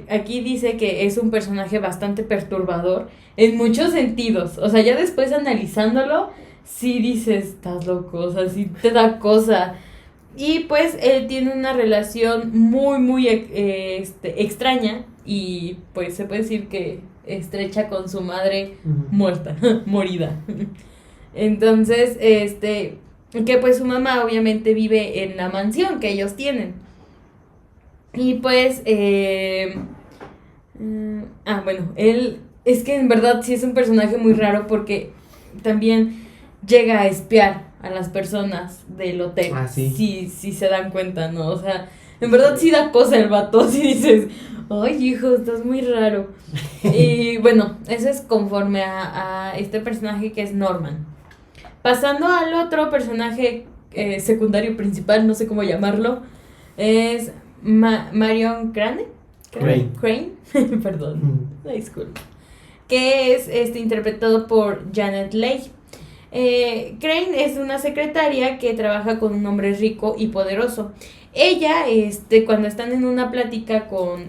Aquí dice que es un personaje bastante perturbador en muchos sentidos. O sea, ya después analizándolo, sí dices, estás loco, o sea, sí te da cosa. Y pues él tiene una relación muy, muy extraña y pues se puede decir que estrecha con su madre Ujú. muerta, morida. Entonces, que pues su mamá obviamente vive en la mansión que ellos tienen. Y pues, bueno, él es que en verdad sí es un personaje muy raro porque también llega a espiar a las personas del hotel. Ah, sí. Sí se dan cuenta, ¿no? O sea, en verdad sí da cosa el vato, sí dices, ay, hijo, estás muy raro. Y bueno, eso es conforme a este personaje que es Norman. Pasando al otro personaje secundario principal, no sé cómo llamarlo, es Marion Crane, perdón, Ujú. disculpa, que es interpretado por Janet Leigh. Crane es una secretaria que trabaja con un hombre rico y poderoso. Ella, cuando están en una plática con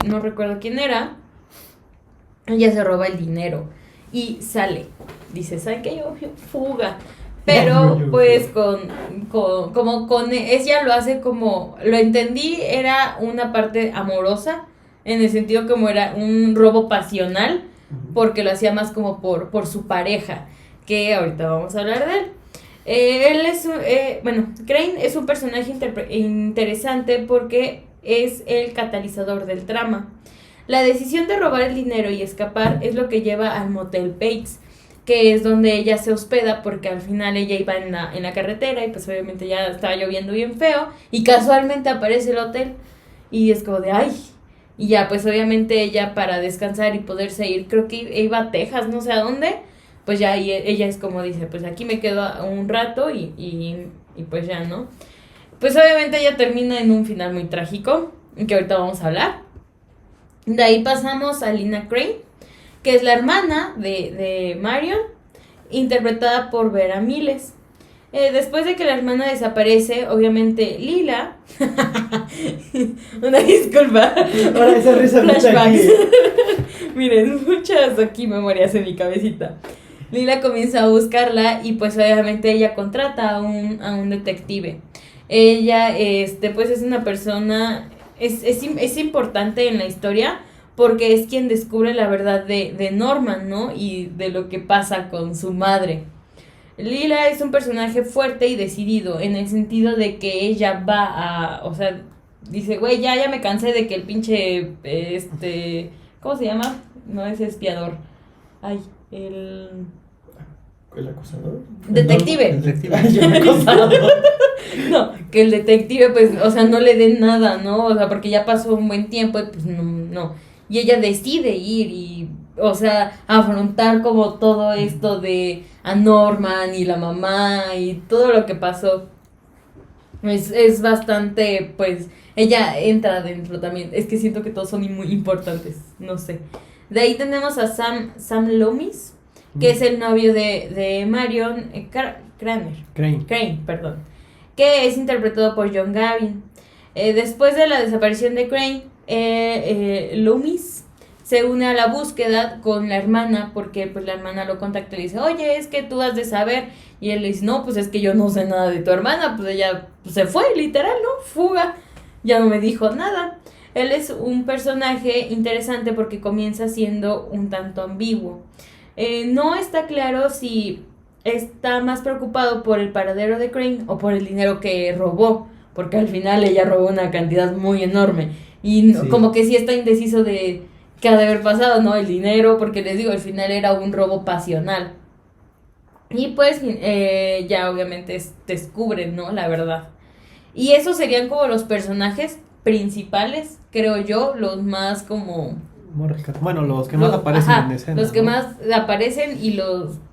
no recuerdo quién era, ella se roba el dinero y sale. Dice, ¿saben qué? Yo fuga. Pero pues ella lo hace como, lo entendí, era una parte amorosa, en el sentido como era un robo pasional, porque lo hacía más como por su pareja, que ahorita vamos a hablar de él. Él es, Crane es un personaje interesante porque es el catalizador del trama. La decisión de robar el dinero y escapar es lo que lleva al Motel Bates, que es donde ella se hospeda, porque al final ella iba en la carretera y pues obviamente ya estaba lloviendo bien feo y casualmente aparece el hotel y es como de ay, y ya pues obviamente ella para descansar y poderse ir, creo que iba a Texas, no sé a dónde, pues ya y ella es como dice, pues aquí me quedo un rato y pues ya, ¿no? Pues obviamente ella termina en un final muy trágico, que ahorita vamos a hablar. De ahí pasamos a Lina Crane, que es la hermana de Marion, interpretada por Vera Miles. Después de que la hermana desaparece, obviamente Lila, una disculpa, Ahora esa risa flashbacks. Miren, muchas aquí memorias en mi cabecita. Lila comienza a buscarla y pues obviamente ella contrata a un detective. Ella, pues es una persona, es importante en la historia porque es quien descubre la verdad de Norman, ¿no? Y de lo que pasa con su madre. Lila es un personaje fuerte y decidido, en el sentido de que ella va o sea, dice, güey, ya me cansé de que el pinche, ¿cómo se llama? No es espiador. Ay, ¿El acusador? Detective. Ay, yo me he acosado. No, que el detective, pues, o sea, no le den nada, ¿no? O sea, porque ya pasó un buen tiempo y pues no. Y ella decide ir y, o sea, afrontar como todo esto de a Norman y la mamá y todo lo que pasó. Es bastante, pues, ella entra dentro también. Es que siento que todos son muy importantes, no sé. De ahí tenemos a Sam Loomis, que es el novio de Marion Crane, perdón, que es interpretado por John Gavin. Después de la desaparición de Crane, Loomis se une a la búsqueda con la hermana, porque pues la hermana lo contacta y le dice, oye, es que tú has de saber, y él le dice, no, pues es que yo no sé nada de tu hermana, pues ella pues, se fue, literal, ¿no? Fuga, ya no me dijo nada. Él es un personaje interesante porque comienza siendo un tanto ambiguo. No está claro si está más preocupado por el paradero de Crane o por el dinero que robó, porque al final ella robó una cantidad muy enorme y Sí. como que sí está indeciso de qué ha de haber pasado, ¿no? El dinero, porque les digo, al final era un robo pasional. Y pues ya obviamente descubren, ¿no? La verdad. Y esos serían como los personajes principales, creo yo, los más como... Bueno, los que más aparecen en escena. Los que ¿no? más aparecen y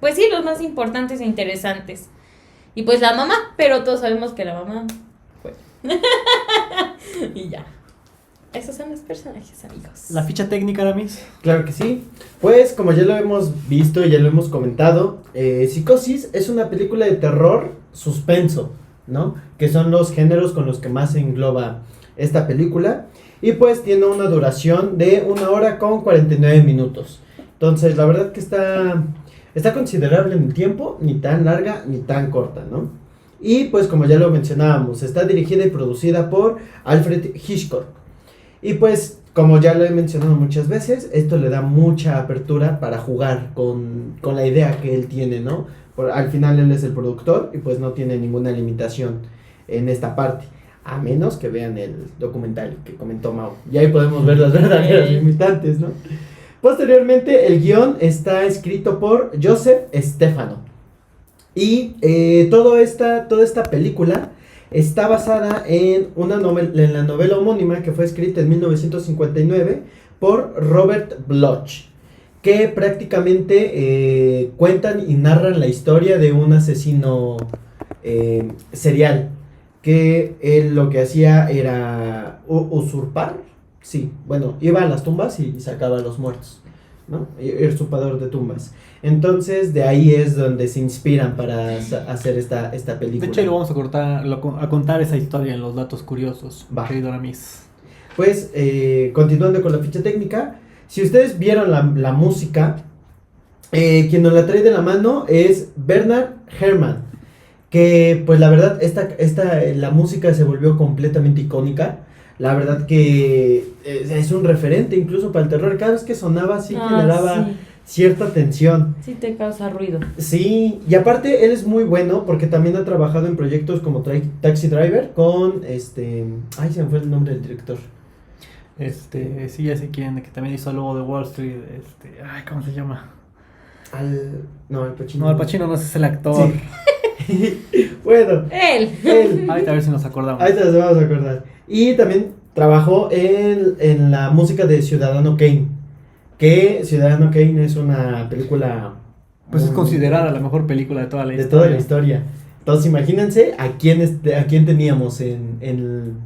pues sí, los más importantes e interesantes. Y pues la mamá, pero todos sabemos que la mamá fue. Y ya. Esos son los personajes, amigos. La ficha técnica, Aramis. Claro que sí. Pues como ya lo hemos visto y ya lo hemos comentado, Psicosis es una película de terror suspenso, ¿no? Que son los géneros con los que más se engloba esta película. Y pues tiene una duración de 1 hora con 49 minutos. Entonces la verdad que está considerable en el tiempo, ni tan larga ni tan corta, ¿no? Y pues como ya lo mencionábamos, está dirigida y producida por Alfred Hitchcock. Y pues, como ya lo he mencionado muchas veces, esto le da mucha apertura para jugar con la idea que él tiene, ¿no? Al final él es el productor y pues no tiene ninguna limitación en esta parte. A menos que vean el documental que comentó Mau. Y ahí podemos ver las verdaderas limitantes, ¿no? Posteriormente, el guión está escrito por Joseph Stefano. Y toda esta película está basada en en la novela homónima que fue escrita en 1959 por Robert Bloch, que prácticamente cuentan y narran la historia de un asesino serial, que él lo que hacía era usurpar, sí, bueno, iba a las tumbas y sacaba a los muertos, ¿no? Era usurpador de tumbas. Entonces de ahí es donde se inspiran para hacer esta película. De hecho, ahí lo vamos a contar esa historia en los datos curiosos, Va. querido Aramis. Pues, continuando con la ficha técnica, Si ustedes vieron la música, quien nos la trae de la mano es Bernard Herrmann, que pues la verdad la música se volvió completamente icónica. La verdad que es un referente incluso para el terror. Cada vez que sonaba sí generaba sí. cierta tensión. Sí te causa ruido. Sí, y aparte él es muy bueno porque también ha trabajado en proyectos como Taxi Driver con ay, se me fue el nombre del director. Sí, ya sé quién, que también hizo el logo de Wall Street, ay, ¿cómo se llama? Al Pacino. No, Al Pacino no es el actor. Sí. Bueno, Él. Ahorita a ver si nos acordamos. ahí te las vamos a acordar. Y también trabajó en la música de Ciudadano Kane. Que Ciudadano Kane es una película. Pues es considerada la mejor película de toda la de historia. toda la historia. Entonces imagínense a quién teníamos en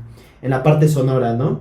la parte sonora, ¿no?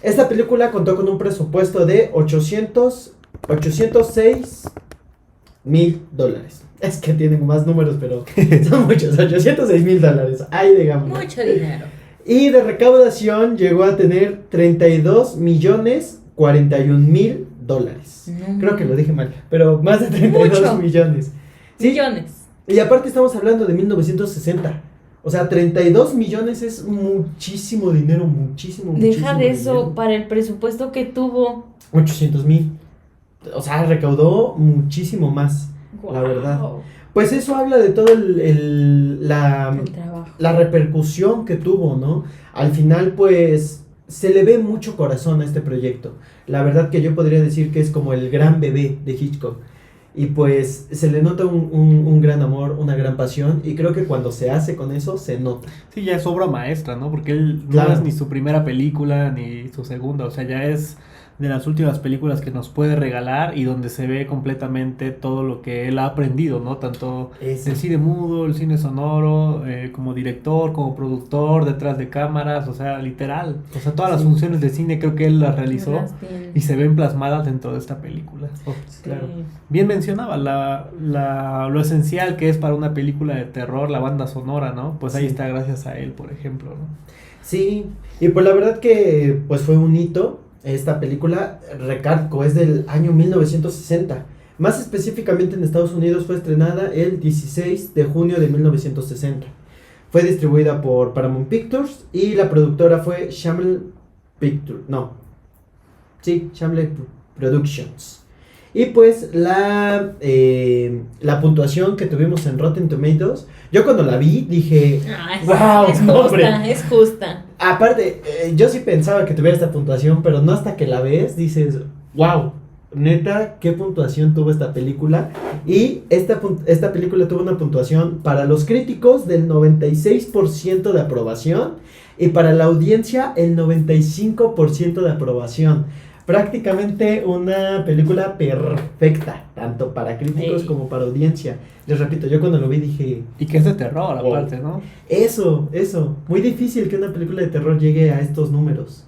Esta película contó con un presupuesto de $806,000. Es que tienen más números, pero son muchos. $806,000. Ahí digamos. Mucho dinero. Y de recaudación llegó a tener $32,041,000. No. Creo que lo dije mal, pero más de 32 Mucho. millones. ¿Sí? Millones. Y aparte estamos hablando de 1960. O sea, 32 millones es muchísimo dinero, muchísimo Deja de eso dinero. para el presupuesto que tuvo. 800,000. O sea, recaudó muchísimo más, la verdad. Pues eso habla de todo El trabajo. la repercusión que tuvo, ¿no? Al final, pues, se le ve mucho corazón a este proyecto. La verdad que yo podría decir que es como el gran bebé de Hitchcock. Y pues se le nota un gran amor, una gran pasión. Y creo que cuando se hace con eso, se nota. Sí, ya es obra maestra, ¿no? Porque él Claro. no es ni su primera película ni su segunda, o sea, ya es de las últimas películas que nos puede regalar y donde se ve completamente todo lo que él ha aprendido, ¿no? Tanto Eso. el cine mudo, el cine sonoro, como director, como productor, detrás de cámaras, o sea, literal. O sea, todas las Sí. funciones de cine creo que él las realizó Las tiene. y se ven plasmadas dentro de esta película. Oh, Sí. claro. bien mencionaba lo esencial que es para una película de terror, la banda sonora, ¿no? Pues ahí Sí. está gracias a él, por ejemplo, ¿no? Sí, y pues la verdad que pues fue un hito. Esta película, recalco, es del año 1960. Más específicamente en Estados Unidos fue estrenada el 16 de junio de 1960. Fue distribuida por Paramount Pictures y la productora fue Shamley Productions. Y pues la puntuación que tuvimos en Rotten Tomatoes, yo cuando la vi dije, Wow, es no, justa, hombre. es justa. aparte, yo sí pensaba que tuviera esta puntuación, pero no hasta que la ves dices, wow, neta, qué puntuación tuvo esta película. Y esta película tuvo una puntuación para los críticos del 96% de aprobación y para la audiencia el 95% de aprobación. Prácticamente una película perfecta, tanto para críticos Ey. como para audiencia. Les repito, yo cuando lo vi dije, Y que es de terror, Wow. aparte, ¿no? eso, muy difícil que una película de terror llegue a estos números.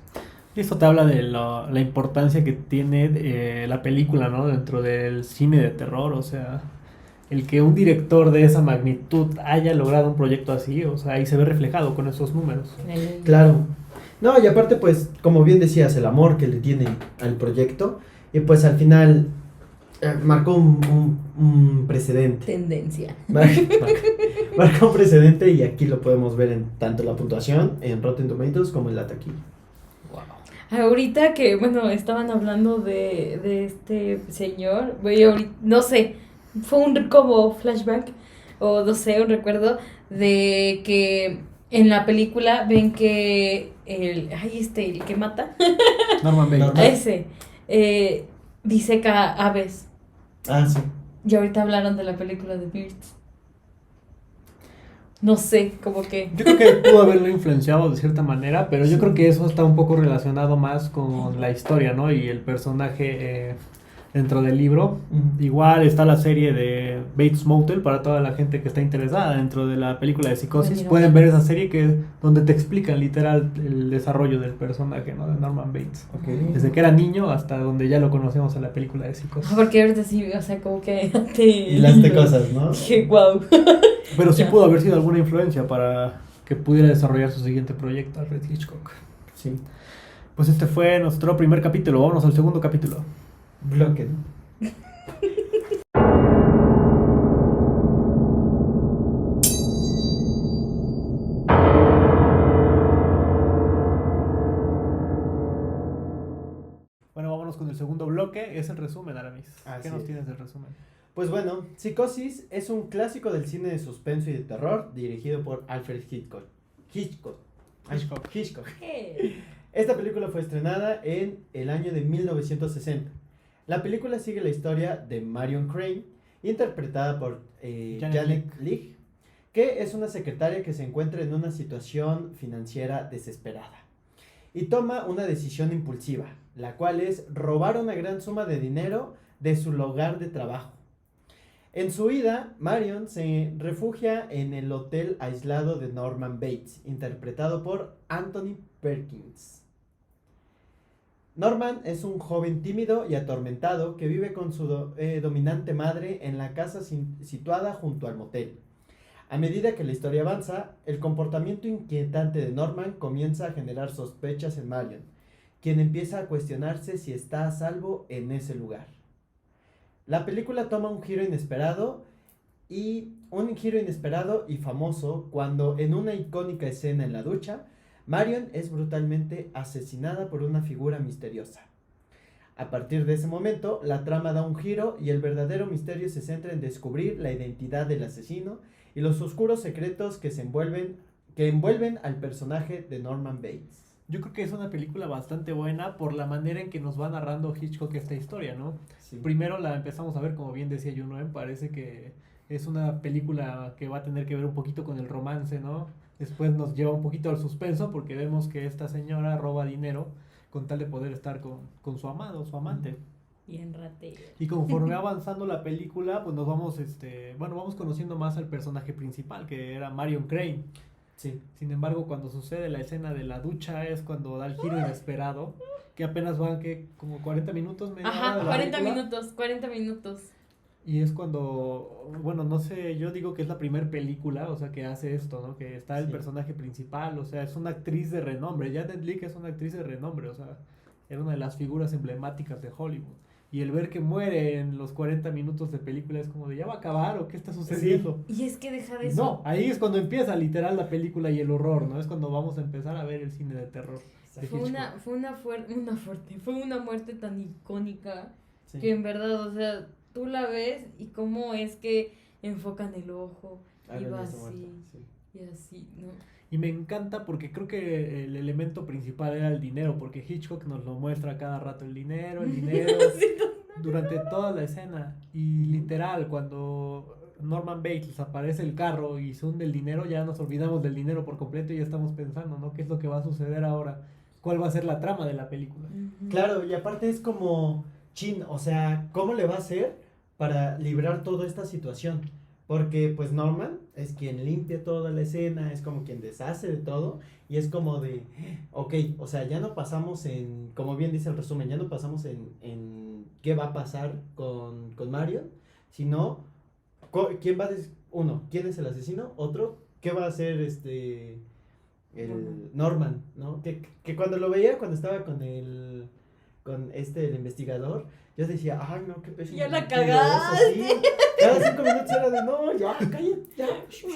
Y esto te habla de la importancia que tiene la película, ¿no? Dentro del cine de terror, o sea, el que un director de esa magnitud haya logrado un proyecto así, o sea, ahí se ve reflejado con esos números. Claro. No, y aparte, pues, como bien decías, el amor que le tiene al proyecto, y pues al final marcó un precedente. Tendencia. Marcó un precedente y aquí lo podemos ver en tanto la puntuación en Rotten Tomatoes como en la taquilla. Ahorita que, bueno, estaban hablando de este señor, voy ahorita, no sé, fue un como flashback, o no sé, un recuerdo de que en la película ven que el que mata, Norman Bates. Norman. ese, diseca aves. Ah, sí. Y ahorita hablaron de la película de Birds. No sé, como que... Yo creo que pudo haberlo influenciado de cierta manera, pero yo creo que eso está un poco relacionado más con la historia, ¿no? Y el personaje dentro del libro. Ujú. Igual está la serie de Bates Motel para toda la gente que está interesada dentro de la película de Psicosis. Mira. Pueden ver esa serie donde te explican literal el desarrollo del personaje, ¿no? De Norman Bates. Ok. Desde que era niño hasta donde ya lo conocemos en la película de Psicosis. Porque ahorita sí, o sea, como que... te... Y las de cosas, ¿no? Dije, wow. Pero sí Ya. pudo haber sido alguna influencia para que pudiera desarrollar su siguiente proyecto, Alfred Hitchcock. Sí. Pues este fue nuestro primer capítulo, vámonos al segundo capítulo. bloque, ¿no? Bueno, vámonos con el segundo bloque, es el resumen, Aramis. Así ¿Qué nos es. tienes del resumen? Pues bueno, Psicosis es un clásico del cine de suspenso y de terror dirigido por Alfred Hitchcock. Hitchcock. Esta película fue estrenada en el año de 1960. La película sigue la historia de Marion Crane, interpretada por Janet Leigh, que es una secretaria que se encuentra en una situación financiera desesperada y toma una decisión impulsiva, la cual es robar una gran suma de dinero de su lugar de trabajo. En su huida, Marion se refugia en el hotel aislado de Norman Bates, interpretado por Anthony Perkins. Norman es un joven tímido y atormentado que vive con su dominante madre en la casa situada junto al motel. A medida que la historia avanza, el comportamiento inquietante de Norman comienza a generar sospechas en Marion, quien empieza a cuestionarse si está a salvo en ese lugar. La película toma un giro inesperado y famoso cuando en una icónica escena en la ducha, Marion es brutalmente asesinada por una figura misteriosa. A partir de ese momento, la trama da un giro y el verdadero misterio se centra en descubrir la identidad del asesino y los oscuros secretos que envuelven al personaje de Norman Bates. Yo creo que es una película bastante buena por la manera en que nos va narrando Hitchcock esta historia, ¿no? Sí. Primero la empezamos a ver, como bien decía Junuen, parece que es una película que va a tener que ver un poquito con el romance, ¿no? Después nos lleva un poquito al suspenso porque vemos que esta señora roba dinero con tal de poder estar con su amado, su amante. Bien ratero. Y conforme va avanzando la película, pues nos vamos, vamos conociendo más al personaje principal, que era Marion Crane. Sí. Sin embargo, cuando sucede la escena de la ducha es cuando da el giro inesperado, que apenas van, que como 40 minutos, media hora Ajá, de la 40 película. 40 minutos. Y es cuando, bueno, no sé, yo digo que es la primer película, o sea, que hace esto, ¿no? Que está el Sí. personaje principal, o sea, es una actriz de renombre. Janet Leigh es una actriz de renombre, o sea, era una de las figuras emblemáticas de Hollywood. Y el ver que muere en los 40 minutos de película es como de, ¿ya va a acabar o qué está sucediendo? Y es que deja de eso. No, ahí es cuando empieza literal la película y el horror, ¿no? Es cuando vamos a empezar a ver el cine de terror. de Fue Hitchcock. fue una muerte tan icónica Sí. que en verdad, o sea, tú la ves y cómo es que enfocan el ojo y Hagan va esa muerte, así sí. y así, ¿no? Y me encanta porque creo que el elemento principal era el dinero, porque Hitchcock nos lo muestra cada rato, el dinero, Sí, durante toda la escena. Y literal, cuando Norman Bates aparece el carro y se hunde el dinero, ya nos olvidamos del dinero por completo y ya estamos pensando, ¿no? ¿Qué es lo que va a suceder ahora? ¿Cuál va a ser la trama de la película? Ujú. Claro, y aparte es como, o sea, ¿cómo le va a hacer para librar toda esta situación? Porque pues Norman es quien limpia toda la escena, es como quien deshace de todo y es como de, ok, o sea, ya no pasamos en, como bien dice el resumen, ya no pasamos en qué va a pasar con Mario, sino, ¿quién va a uno, quién es el asesino? Otro, ¿qué va a hacer el Norman, ¿no? Que cuando lo veía, cuando estaba el investigador, yo decía, ay, no, qué pésimo. Ya la mentiroso, cagaste. sí. Cada 5 minutos era de, no, ya, cállate, ya.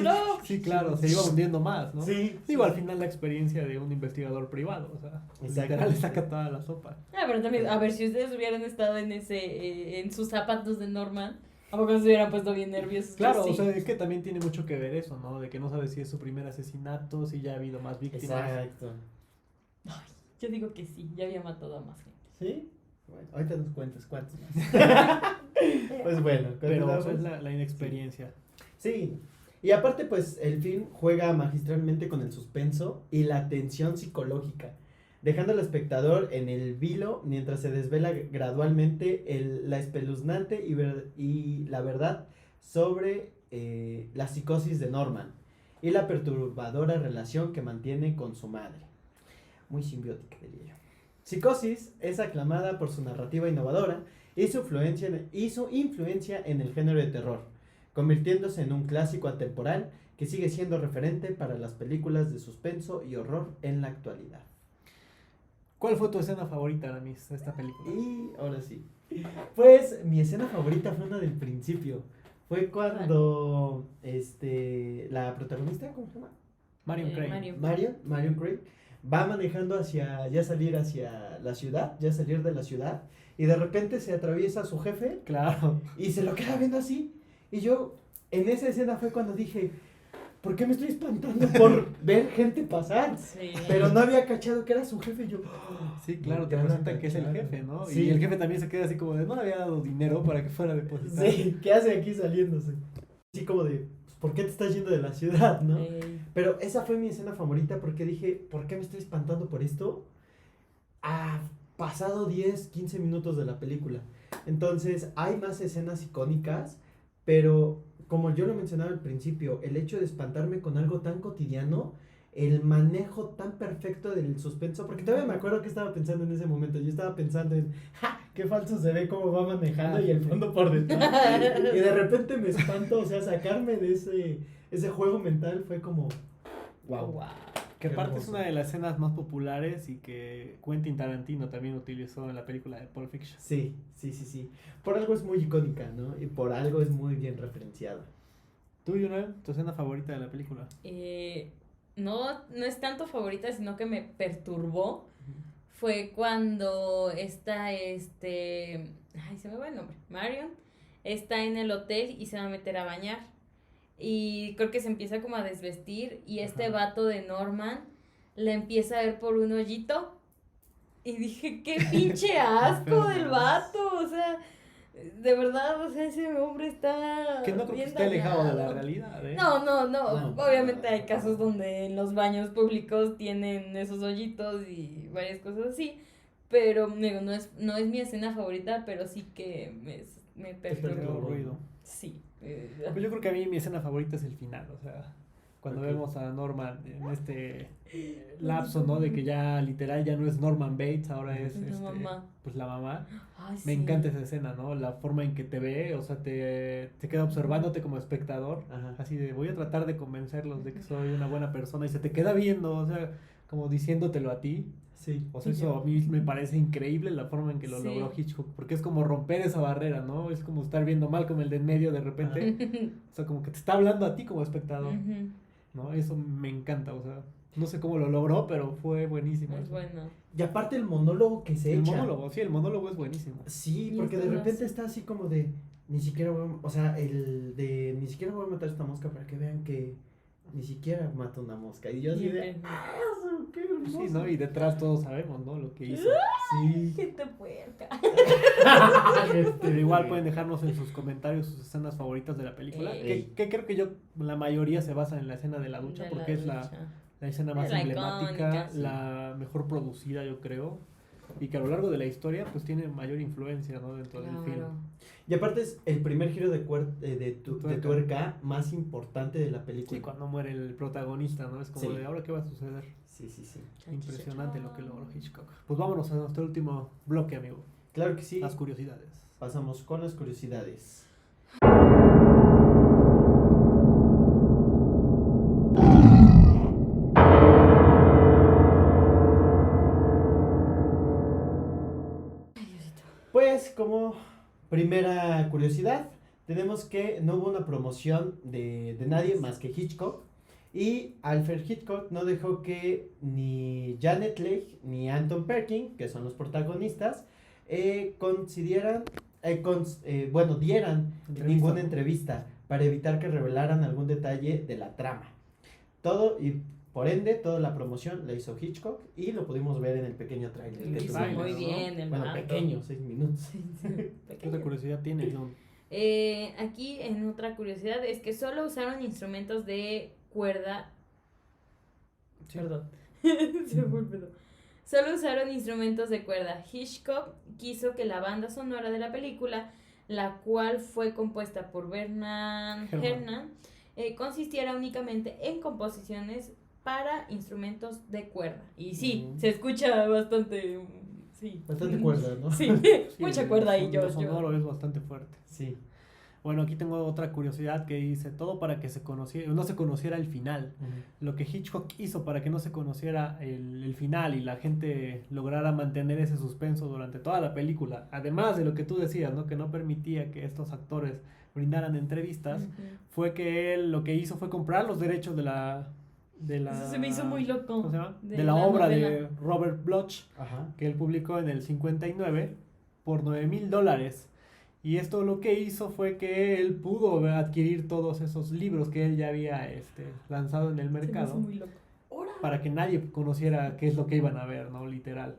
Bro. Sí, claro, se iba hundiendo más, ¿no? Sí. Digo, al final la experiencia de un investigador privado, o sea, Exacto. literal le saca toda la sopa. Ah, pero también, a ver, si ustedes hubieran estado en en sus zapatos de Norman, ¿a poco se hubieran puesto bien nerviosos? Claro, Yo o sí. sea, es que también tiene mucho que ver eso, ¿no? De que no sabes si es su primer asesinato, si ya ha habido más víctimas. Exacto. Ay, yo digo que sí, ya había matado a más gente. ¿Sí? Bueno, ahorita nos cuentas cuántos más. Pues bueno, Pero o sea, continuamos. es la inexperiencia. Sí, y aparte pues el film juega magistralmente con el suspenso y la tensión psicológica, dejando al espectador en el vilo mientras se desvela gradualmente la espeluznante y la verdad sobre la psicosis de Norman y la perturbadora relación que mantiene con su madre. Muy simbiótica, diría yo. Psicosis es aclamada por su narrativa innovadora y su influencia en el género de terror, convirtiéndose en un clásico atemporal que sigue siendo referente para las películas de suspenso y horror en la actualidad. ¿Cuál fue tu escena favorita, Aramis, de esta película? Y ahora sí. Pues mi escena favorita fue una del principio. Fue cuando la protagonista, ¿cómo se llama? Marion Craig. Marion Craig va manejando ya salir hacia la ciudad, ya salir de la ciudad, y de repente se atraviesa su jefe Claro. y se lo queda viendo así. Y yo, en esa escena fue cuando dije, ¿por qué me estoy espantando por ver gente pasar? Sí. Pero no había cachado que era su jefe y yo... Sí, claro, te Ya la presentan que es el cacharon. jefe, ¿no? Sí. Y el jefe también se queda así como de, no le había dado dinero para que fuera a depositar. Sí, ¿qué hace aquí saliéndose? Así como de, pues, ¿por qué te estás yendo de la ciudad, no? Pero esa fue mi escena favorita porque dije, ¿por qué me estoy espantando por esto? Ah, pasado 10, 15 minutos de la película. Entonces, hay más escenas icónicas, pero como yo lo mencionaba al principio, el hecho de espantarme con algo tan cotidiano, el manejo tan perfecto del suspenso, porque todavía me acuerdo que estaba pensando en ese momento. Yo estaba pensando en, ¡ja! Qué falso se ve cómo va manejando y el fondo por detrás. Y de repente me espanto, o sea, sacarme de ese juego mental fue como, wow. Que Qué aparte es hermoso. una de las escenas más populares y que Quentin Tarantino también utilizó en la película de Pulp Fiction. Sí. Por algo es muy icónica, ¿no? Y por algo es muy bien referenciada. ¿Tú, Yunel, tu escena favorita de la película? No es tanto favorita, sino que me perturbó. Fue cuando ay, se me va el nombre, Marion, está en el hotel y se va a meter a bañar. Y creo que se empieza como a desvestir y este Ajá. vato de Norman la empieza a ver por un hoyito. Y dije, qué pinche asco del vato, o sea, de verdad, o sea, ese hombre está Que no creo que bien esté alejado de la dañado. realidad, ¿eh? No, No. obviamente hay casos donde en los baños públicos tienen esos hoyitos y varias cosas así, pero digo, no es mi escena favorita, pero sí que me perturbó. perturbó. Ruido. Sí. Pues yo creo que a mí mi escena favorita es el final, o sea, cuando Ok. vemos a Norman en este lapso, ¿no? De que ya literal ya no es Norman Bates, ahora es La mamá. pues la mamá. Ay, Me sí. encanta esa escena, ¿no? La forma en que te ve, o sea, te queda observándote como espectador, Ajá. así de voy a tratar de convencerlos de que soy una buena persona y se te queda viendo, o sea, como diciéndotelo a ti. Sí. O sea, eso a mí me parece increíble la forma en que lo Sí. logró Hitchcock, porque es como romper esa barrera, ¿no? Es como estar viendo mal como el de en medio de repente, o sea, como que te está hablando a ti como espectador, Ujú. ¿no? Eso me encanta, o sea, no sé cómo lo logró, pero fue buenísimo. Es eso. bueno. Y aparte el monólogo que se El echa. monólogo, sí, el monólogo es buenísimo. Sí, Y porque es de que repente no está así como de, ni siquiera voy a, o sea, el de, ni siquiera voy a matar esta mosca para que vean que ni siquiera mato una mosca. Y yo así de, qué hermoso. Sí, ¿no? Y detrás todos sabemos, ¿no? Lo que hizo. Sí. Gente puerca. Pero igual pueden dejarnos en sus comentarios sus escenas favoritas de la película. Ey. Que creo que la mayoría se basa en la escena de la ducha, De porque es la ducha. escena más La emblemática, icónica, sí. la mejor producida, yo creo. Y que a lo largo de la historia, pues tiene mayor influencia, ¿no? Dentro del film. Claro. Y aparte es el primer giro de Tuerca. tuerca más importante de la película. Sí, cuando muere el protagonista, ¿no? Es como Sí. de ahora qué va a suceder. Sí. Impresionante lo que logró Hitchcock. Pues vámonos a nuestro último bloque, amigo. Claro que sí. Las curiosidades. Pasamos con las curiosidades. Pues como primera curiosidad, tenemos que no hubo una promoción de nadie más que Hitchcock. Y Alfred Hitchcock no dejó que ni Janet Leigh ni Anton Perkin, que son los protagonistas, dieran Entrevista, ninguna ¿no? entrevista para evitar que revelaran algún detalle de la trama. Todo y por ende toda la promoción la hizo Hitchcock y lo pudimos ver en el pequeño tráiler. Lo que hizo tuvimos. muy ¿no? bien el Bueno, vato. pequeño, 6 minutos. ¿Qué otra curiosidad tienes, John? Aquí en otra curiosidad es que solo usaron instrumentos de cuerda. Perdón. Se me olvidó. Solo usaron instrumentos de cuerda. Hitchcock quiso que la banda sonora de la película, la cual fue compuesta por Bernard Herrmann, consistiera únicamente en composiciones para instrumentos de cuerda. Y sí, se escucha bastante. Sí. Bastante cuerda, ¿no? Sí, mucha cuerda ahí, Lo yo. sonoro es bastante fuerte. Sí. Bueno, aquí tengo otra curiosidad que dice, todo para que no se conociera el final. Lo que Hitchcock hizo para que no se conociera el final y la gente lograra mantener ese suspenso durante toda la película, además de lo que tú decías, ¿no? Que no permitía que estos actores brindaran entrevistas, fue que él lo que hizo fue comprar los derechos de la Eso se me hizo muy loco. ¿cómo se llama? De De la la obra novela. de Robert Bloch, Ajá. que él publicó en el 59 por $9,000. Y esto lo que hizo fue que él pudo adquirir todos esos libros que él ya había lanzado en el Se me hizo mercado muy loco. para que nadie conociera qué es lo que iban a ver, ¿no? Literal.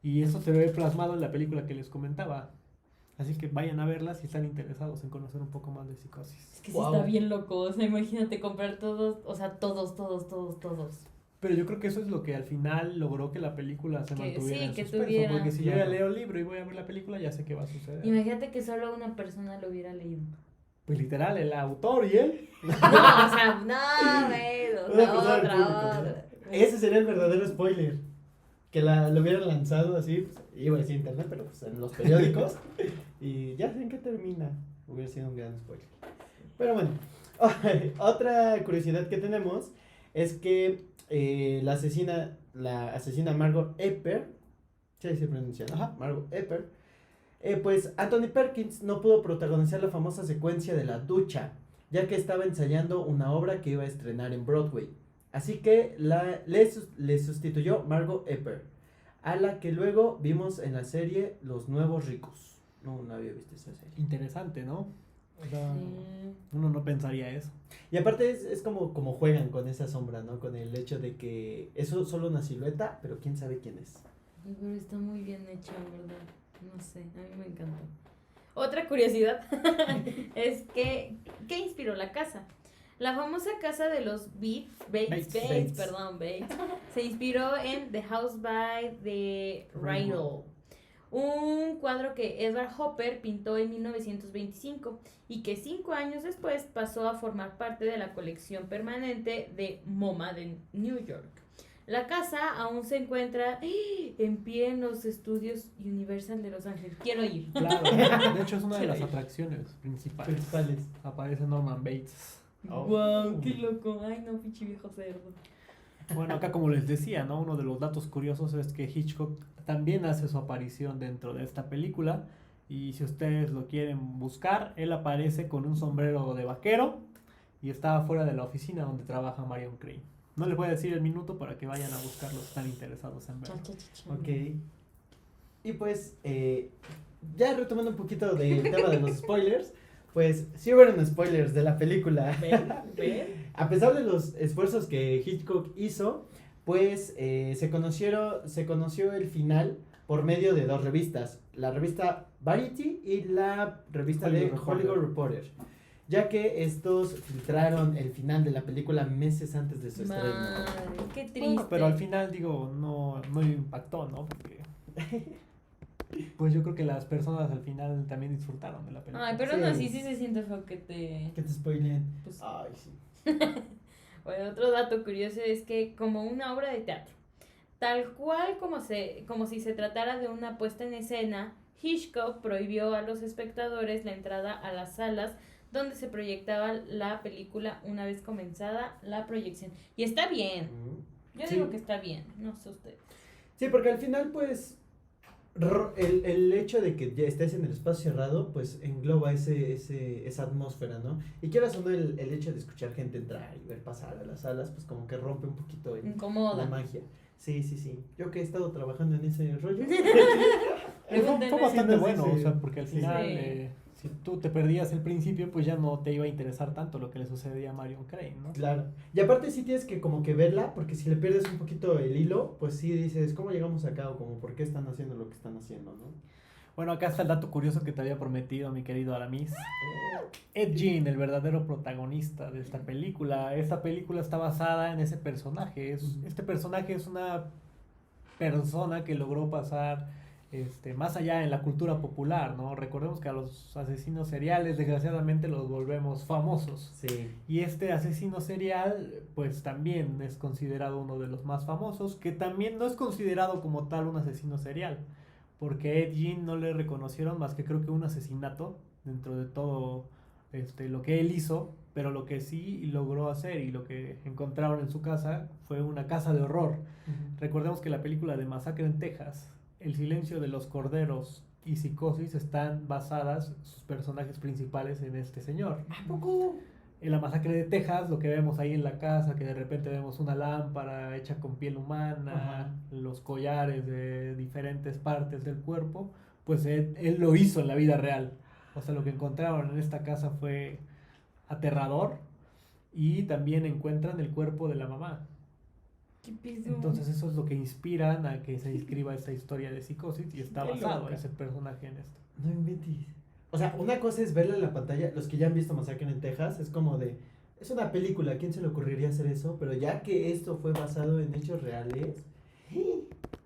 Y eso se ve plasmado en la película que les comentaba. Así que vayan a verla si están interesados en conocer un poco más de Psicosis. Es que Wow. sí está bien loco. O sea, imagínate comprar todos, o sea, todos. Pero yo creo que eso es lo que al final logró que la película se Que mantuviera sí, en que suspenso, tuviera. porque si yo Claro. ya leo el libro y voy a ver la película, ya sé qué va a suceder. Imagínate que solo una persona lo hubiera leído. Pues literal, el autor y él. No, o sea, no, güey, Una persona del público, otra. ¿no? Ese sería el verdadero spoiler. Que lo hubieran lanzado así, pues, iba a decir internet, pero pues en los periódicos. Y ya sé en qué termina. Hubiera sido un gran spoiler. Pero bueno, otra curiosidad que tenemos es que la asesina Margot Epper, ¿sí se pronuncia? Ajá, Margot Epper. Pues Anthony Perkins no pudo protagonizar la famosa secuencia de la ducha, ya que estaba ensayando una obra que iba a estrenar en Broadway. Así que le sustituyó Margot Epper, a la que luego vimos en la serie Los Nuevos Ricos. No había visto esa serie. Interesante, ¿no? O sea, Sí. uno no pensaría eso. Y aparte es como juegan con esa sombra, ¿no? Con el hecho de que es solo una silueta, pero quién sabe quién es. Ay, pero está muy bien hecha, ¿verdad? No sé, a mí me encantó. Otra curiosidad es que, ¿qué inspiró la casa? La famosa casa de los Bates, se inspiró en The House by the Rydell, un cuadro que Edward Hopper pintó en 1925 y que 5 años después pasó a formar parte de la colección permanente de MoMA de New York. La casa aún se encuentra en pie en los estudios Universal de Los Ángeles. Quiero ir. Claro, de hecho es una de las atracciones principales. Principales. Aparece Norman Bates. Oh. Wow, qué loco. Ay, no, pinche viejo cerdo. Bueno, acá como les decía, ¿no? Uno de los datos curiosos es que Hitchcock también hace su aparición dentro de esta película. Y si ustedes lo quieren buscar, él aparece con un sombrero de vaquero y está fuera de la oficina donde trabaja Marion Crane. No les voy a decir el minuto para que vayan a buscarlo si están interesados en verlo. Ok. Y pues, ya retomando un poquito del tema de los spoilers, pues sí hubieron spoilers de la película. ¿Ven? A pesar de los esfuerzos que Hitchcock hizo, pues se conoció el final por medio de 2 revistas, la revista Variety y la revista de Hollywood Reporter, ya que estos filtraron el final de la película meses antes de su estreno. Madre, qué triste. Bueno, pero al final, digo, no impactó, ¿no? Porque pues yo creo que las personas al final también disfrutaron de la película. Ay, pero Sí. no, sí se siente feo que te... Que te spoileen. Pues, Ay, sí. Bueno, otro dato curioso es que como una obra de teatro, tal cual como si se tratara de una puesta en escena, Hitchcock prohibió a los espectadores la entrada a las salas donde se proyectaba la película una vez comenzada la proyección. Y está bien, yo Sí. digo que está bien, no sé ustedes. Sí, porque al final, pues, el hecho de que ya estés en el espacio cerrado, pues, engloba esa atmósfera, ¿no? Y quieras o no, el hecho de escuchar gente entrar y ver pasar a las salas, pues, como que rompe un poquito la Incomoda. magia. Sí. Yo que he estado trabajando en ese rollo. Fue bastante Sí, bueno, sí. o sea, porque al Sí. final, Sí. si tú te perdías el principio, pues ya no te iba a interesar tanto lo que le sucedía a Marion Crane, ¿no? Claro. Y aparte sí tienes que como que verla, porque si le pierdes un poquito el hilo, pues sí dices, ¿cómo llegamos acá? O como, ¿por qué están haciendo lo que están haciendo, no? Bueno, acá está el dato curioso que te había prometido, mi querido Aramis. Ed Gein, el verdadero protagonista de esta película. Esta película está basada en ese personaje. Este personaje es una persona que logró pasar más allá en la cultura popular, ¿no? Recordemos que a los asesinos seriales desgraciadamente los volvemos famosos. Sí. Y este asesino serial, pues también es considerado uno de los más famosos, que también no es considerado como tal un asesino serial, porque a Ed Gein no le reconocieron más que creo que un asesinato dentro de todo lo que él hizo, pero lo que sí logró hacer y lo que encontraron en su casa fue una casa de horror. Recordemos que la película de Masacre en Texas, El silencio de los corderos y Psicosis están basadas sus personajes principales en este señor. ¿A poco? En la Masacre de Texas, lo que vemos ahí en la casa, que de repente vemos una lámpara hecha con piel humana, Ajá. los collares de diferentes partes del cuerpo, pues él lo hizo en la vida real. O sea, lo que encontraron en esta casa fue aterrador y también encuentran el cuerpo de la mamá. ¿Qué pido? Entonces eso es lo que inspiran a que se escriba esta historia de Psicosis y está Qué basado loca. ese personaje en esto. No inventes. O sea, una cosa es verla en la pantalla, los que ya han visto Masacre en Texas, es como de, es una película, ¿a quién se le ocurriría hacer eso? Pero ya que esto fue basado en hechos reales,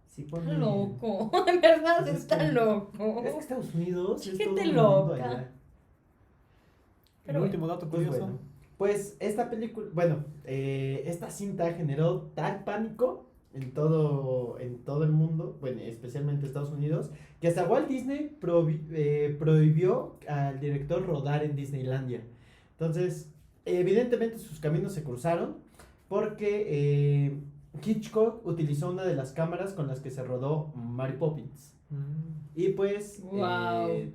sí pone... Está loco, en verdad Pues es está que- loco. Es que Estados Unidos es Gente todo un mundo loca. allá. Pero el bueno, último dato Pues curioso. bueno, pues esta película, bueno, esta cinta generó tal pánico en todo el mundo, bueno, especialmente Estados Unidos, que hasta Walt Disney prohibió al director rodar en Disneylandia. Entonces, evidentemente sus caminos se cruzaron porque Hitchcock utilizó una de las cámaras con las que se rodó Mary Poppins. Y pues, Wow.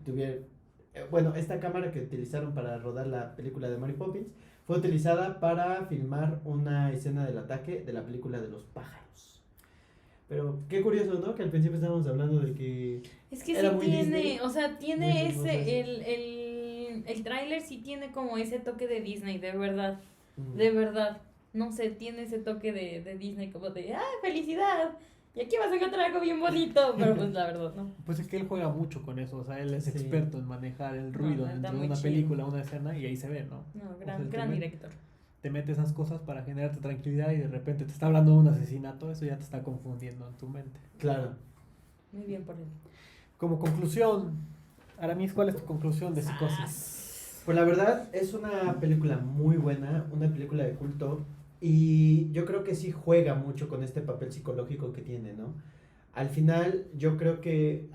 bueno, esta cámara que utilizaron para rodar la película de Mary Poppins fue utilizada para filmar una escena del ataque de la película de los pájaros. Pero qué curioso, ¿no? Que al principio estábamos hablando de que... es que Era sí muy tiene, Disney, o sea, muy tiene hermoso eso. el tráiler sí tiene como ese toque de Disney, de verdad, mm, de verdad. No sé, tiene ese toque de Disney como de, ¡ah, felicidad! Y aquí vas a encontrar algo bien bonito, pero pues la verdad, ¿no? Pues es que él juega mucho con eso, o sea, él es Sí. experto en manejar el ruido No, está dentro de muy una chido. película, una escena, y ahí se ve, ¿no? No, O sea, gran, él gran te director. te mete esas cosas para generarte tranquilidad y de repente te está hablando de un asesinato, eso ya te está confundiendo en tu mente. claro. Muy bien por él. Como conclusión, Aramis, ¿cuál es tu conclusión de Psicosis? Pues la verdad es una película muy buena, una película de culto, y yo creo que sí juega mucho con este papel psicológico que tiene, ¿no? Al final yo creo que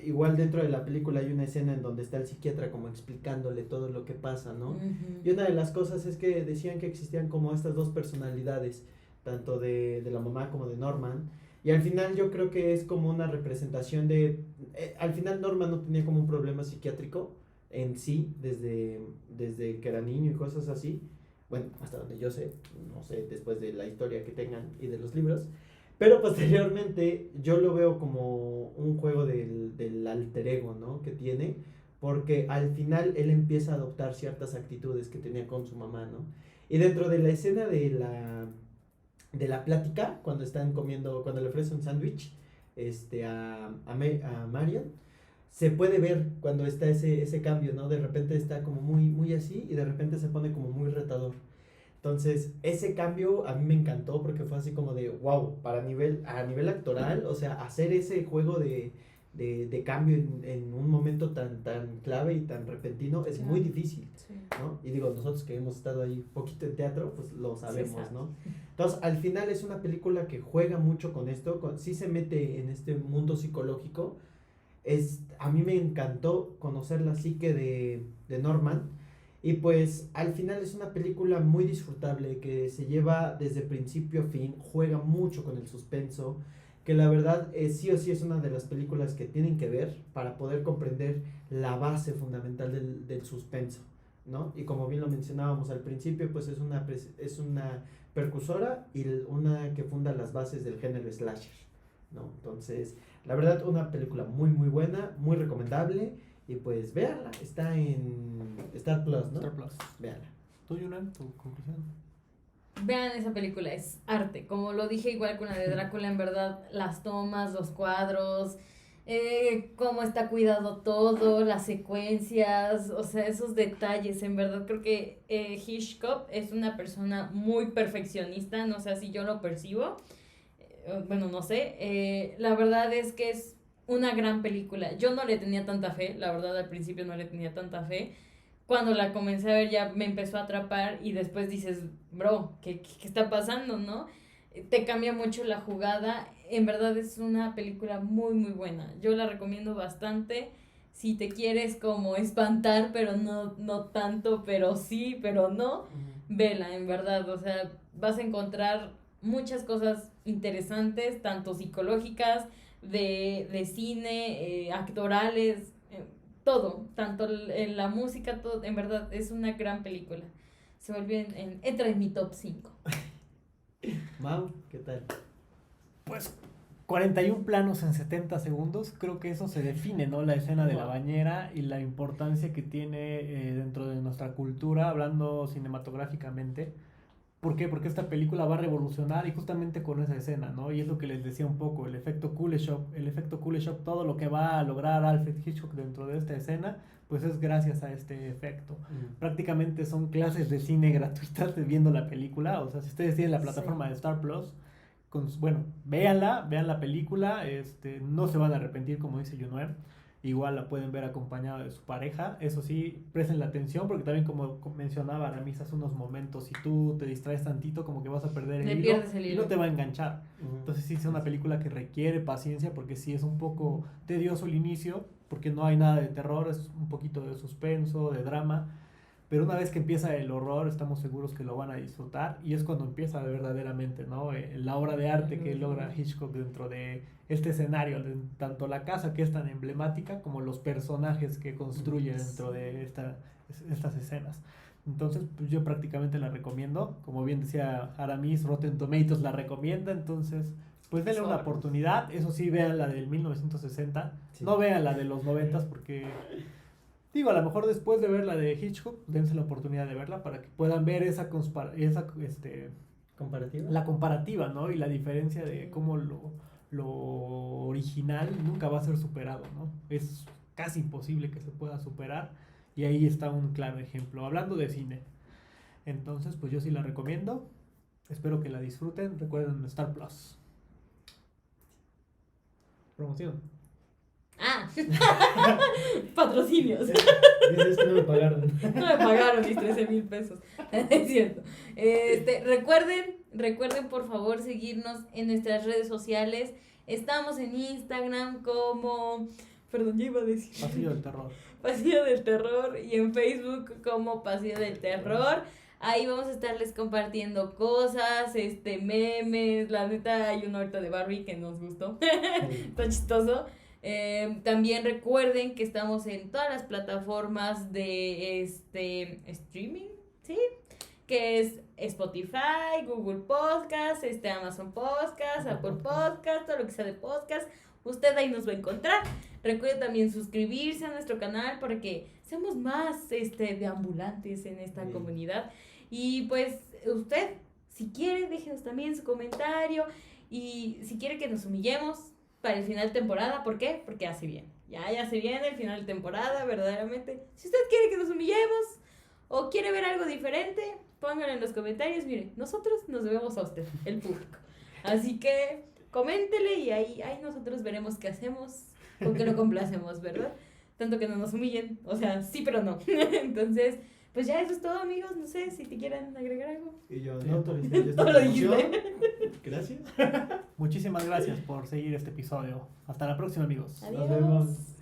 igual dentro de la película hay una escena en donde está el psiquiatra como explicándole todo lo que pasa, ¿no? Ujú. Y una de las cosas es que decían que existían como estas dos personalidades, tanto de la mamá como de Norman. Y al final yo creo que es como una representación de... al final Norman no tenía como un problema psiquiátrico en sí, desde que era niño y cosas así. Bueno, hasta donde yo sé, no sé, después de la historia que tengan y de los libros. Pero posteriormente yo lo veo como un juego del alter ego, ¿no? Que tiene, porque al final él empieza a adoptar ciertas actitudes que tenía con su mamá, ¿no? Y dentro de la escena de la plática, cuando están comiendo, cuando le ofrece un sándwich a Marion, se puede ver cuando está ese cambio, ¿no? De repente está como muy así y de repente se pone como muy retador. Entonces, ese cambio a mí me encantó porque fue así como de, wow, a nivel actoral, o sea, hacer ese juego de cambio en un momento tan clave y tan repentino es muy difícil, Sí. ¿no? Y digo, nosotros que hemos estado ahí poquito en teatro, pues lo sabemos, sabe. ¿no? Entonces, al final es una película que juega mucho con esto, sí se mete en este mundo psicológico. A mí me encantó conocer la psique de Norman. Y pues al final es una película muy disfrutable que se lleva desde principio a fin, juega mucho con el suspenso, que la verdad sí o sí es una de las películas que tienen que ver para poder comprender la base fundamental del suspenso, ¿no? Y como bien lo mencionábamos al principio, pues es una percursora y una que funda las bases del género slasher, ¿no? Entonces, la verdad, una película muy muy buena, muy recomendable. Y pues véanla, está en Star Plus, ¿no? Star Plus. Véanla. ¿Tú, Yunan, tu conclusión? Vean esa película, es arte. Como lo dije igual con la de Drácula, en verdad, las tomas, los cuadros, cómo está cuidado todo, las secuencias, o sea, esos detalles. En verdad, creo que Hitchcock es una persona muy perfeccionista, no sé si yo lo percibo. Bueno, no sé. La verdad es que es una gran película. Yo no le tenía tanta fe, la verdad al principio no le tenía tanta fe. Cuando la comencé a ver ya me empezó a atrapar y después dices, bro, ¿qué está pasando, no? Te cambia mucho la jugada. En verdad es una película muy muy buena. Yo la recomiendo bastante. si te quieres como espantar, pero no tanto, pero sí, pero no, vela, en verdad, o sea, vas a encontrar muchas cosas interesantes, tanto psicológicas, de cine, actorales, todo, tanto en la música, todo, en verdad, es una gran película. Se volvió entra en mi top 5. Mau, ¿qué tal? Pues 41 planos en 70 segundos, creo que eso se define, ¿no? La escena de la bañera y la importancia que tiene dentro de nuestra cultura, hablando cinematográficamente. ¿Por qué? Porque esta película va a revolucionar y justamente con esa escena, ¿no? Y es lo que les decía un poco, el efecto Kuleshov, todo lo que va a lograr Alfred Hitchcock dentro de esta escena, pues es gracias a este efecto. Prácticamente son clases de cine gratuitas de viendo la película, o sea, si ustedes tienen la plataforma de Star Plus, bueno, véanla, vean la película, no se van a arrepentir, como dice Junuer. Igual la pueden ver acompañada de su pareja. Eso sí, presten la atención porque también como mencionaba Aramis hace unos momentos, si tú te distraes tantito como que vas a perder el hilo y no te va a enganchar. Entonces sí es una película que requiere paciencia porque sí es un poco tedioso el inicio porque no hay nada de terror, es un poquito de suspenso, de drama. Pero una vez que empieza el horror, estamos seguros que lo van a disfrutar y es cuando empieza verdaderamente, ¿no? La obra de arte que logra Hitchcock dentro de este escenario, de tanto la casa que es tan emblemática como los personajes que construye dentro de estas escenas. Entonces, pues yo prácticamente la recomiendo. Como bien decía Aramis, Rotten Tomatoes la recomienda, entonces pues denle una oportunidad. Eso sí, vean la del 1960, sí. No vean la de los 90 porque... Digo, a lo mejor después de ver la de Hitchcock, dense la oportunidad de verla para que puedan ver ¿comparativa? La comparativa, ¿no? Y la diferencia de cómo lo original nunca va a ser superado, ¿no? Es casi imposible que se pueda superar y ahí está un claro ejemplo. Hablando de cine. Entonces, pues yo sí la recomiendo. Espero que la disfruten. Recuerden Star Plus. Promoción. Ah, patrocinios. Dices que no me pagaron. No me pagaron mis 13,000 pesos. Es cierto. Recuerden por favor seguirnos en nuestras redes sociales. Estamos en Instagram como... Perdón, ya iba a decir. Pasillo del Terror. Pasillo del Terror. Y en Facebook como Pasillo del Terror. Ahí vamos a estarles compartiendo cosas, memes. La neta hay una ahorita de Barbie que nos gustó. Está chistoso. También recuerden que estamos en todas las plataformas de streaming, ¿sí? Que es Spotify, Google Podcast, Amazon Podcast, Apple Podcast, todo lo que sea de podcast. Usted ahí nos va a encontrar. Recuerde también suscribirse a nuestro canal para que seamos más deambulantes en esta comunidad. Y pues usted, si quiere, déjenos también su comentario. Y si quiere que nos humillemos para el final de temporada, ¿por qué? Porque ya se viene el final de temporada, verdaderamente. Si usted quiere que nos humillemos o quiere ver algo diferente, pónganlo en los comentarios. Mire, nosotros nos debemos a usted, el público. Así que coméntele y ahí nosotros veremos qué hacemos, con qué lo complacemos, ¿verdad? Tanto que no nos humillen, o sea, sí pero no. Entonces, pues ya eso es todo, amigos. No sé si te quieren agregar algo. Y yo no autoricé Todo lo dijiste. Gracias. Muchísimas gracias por seguir este episodio. Hasta la próxima, amigos. Adiós. Nos vemos.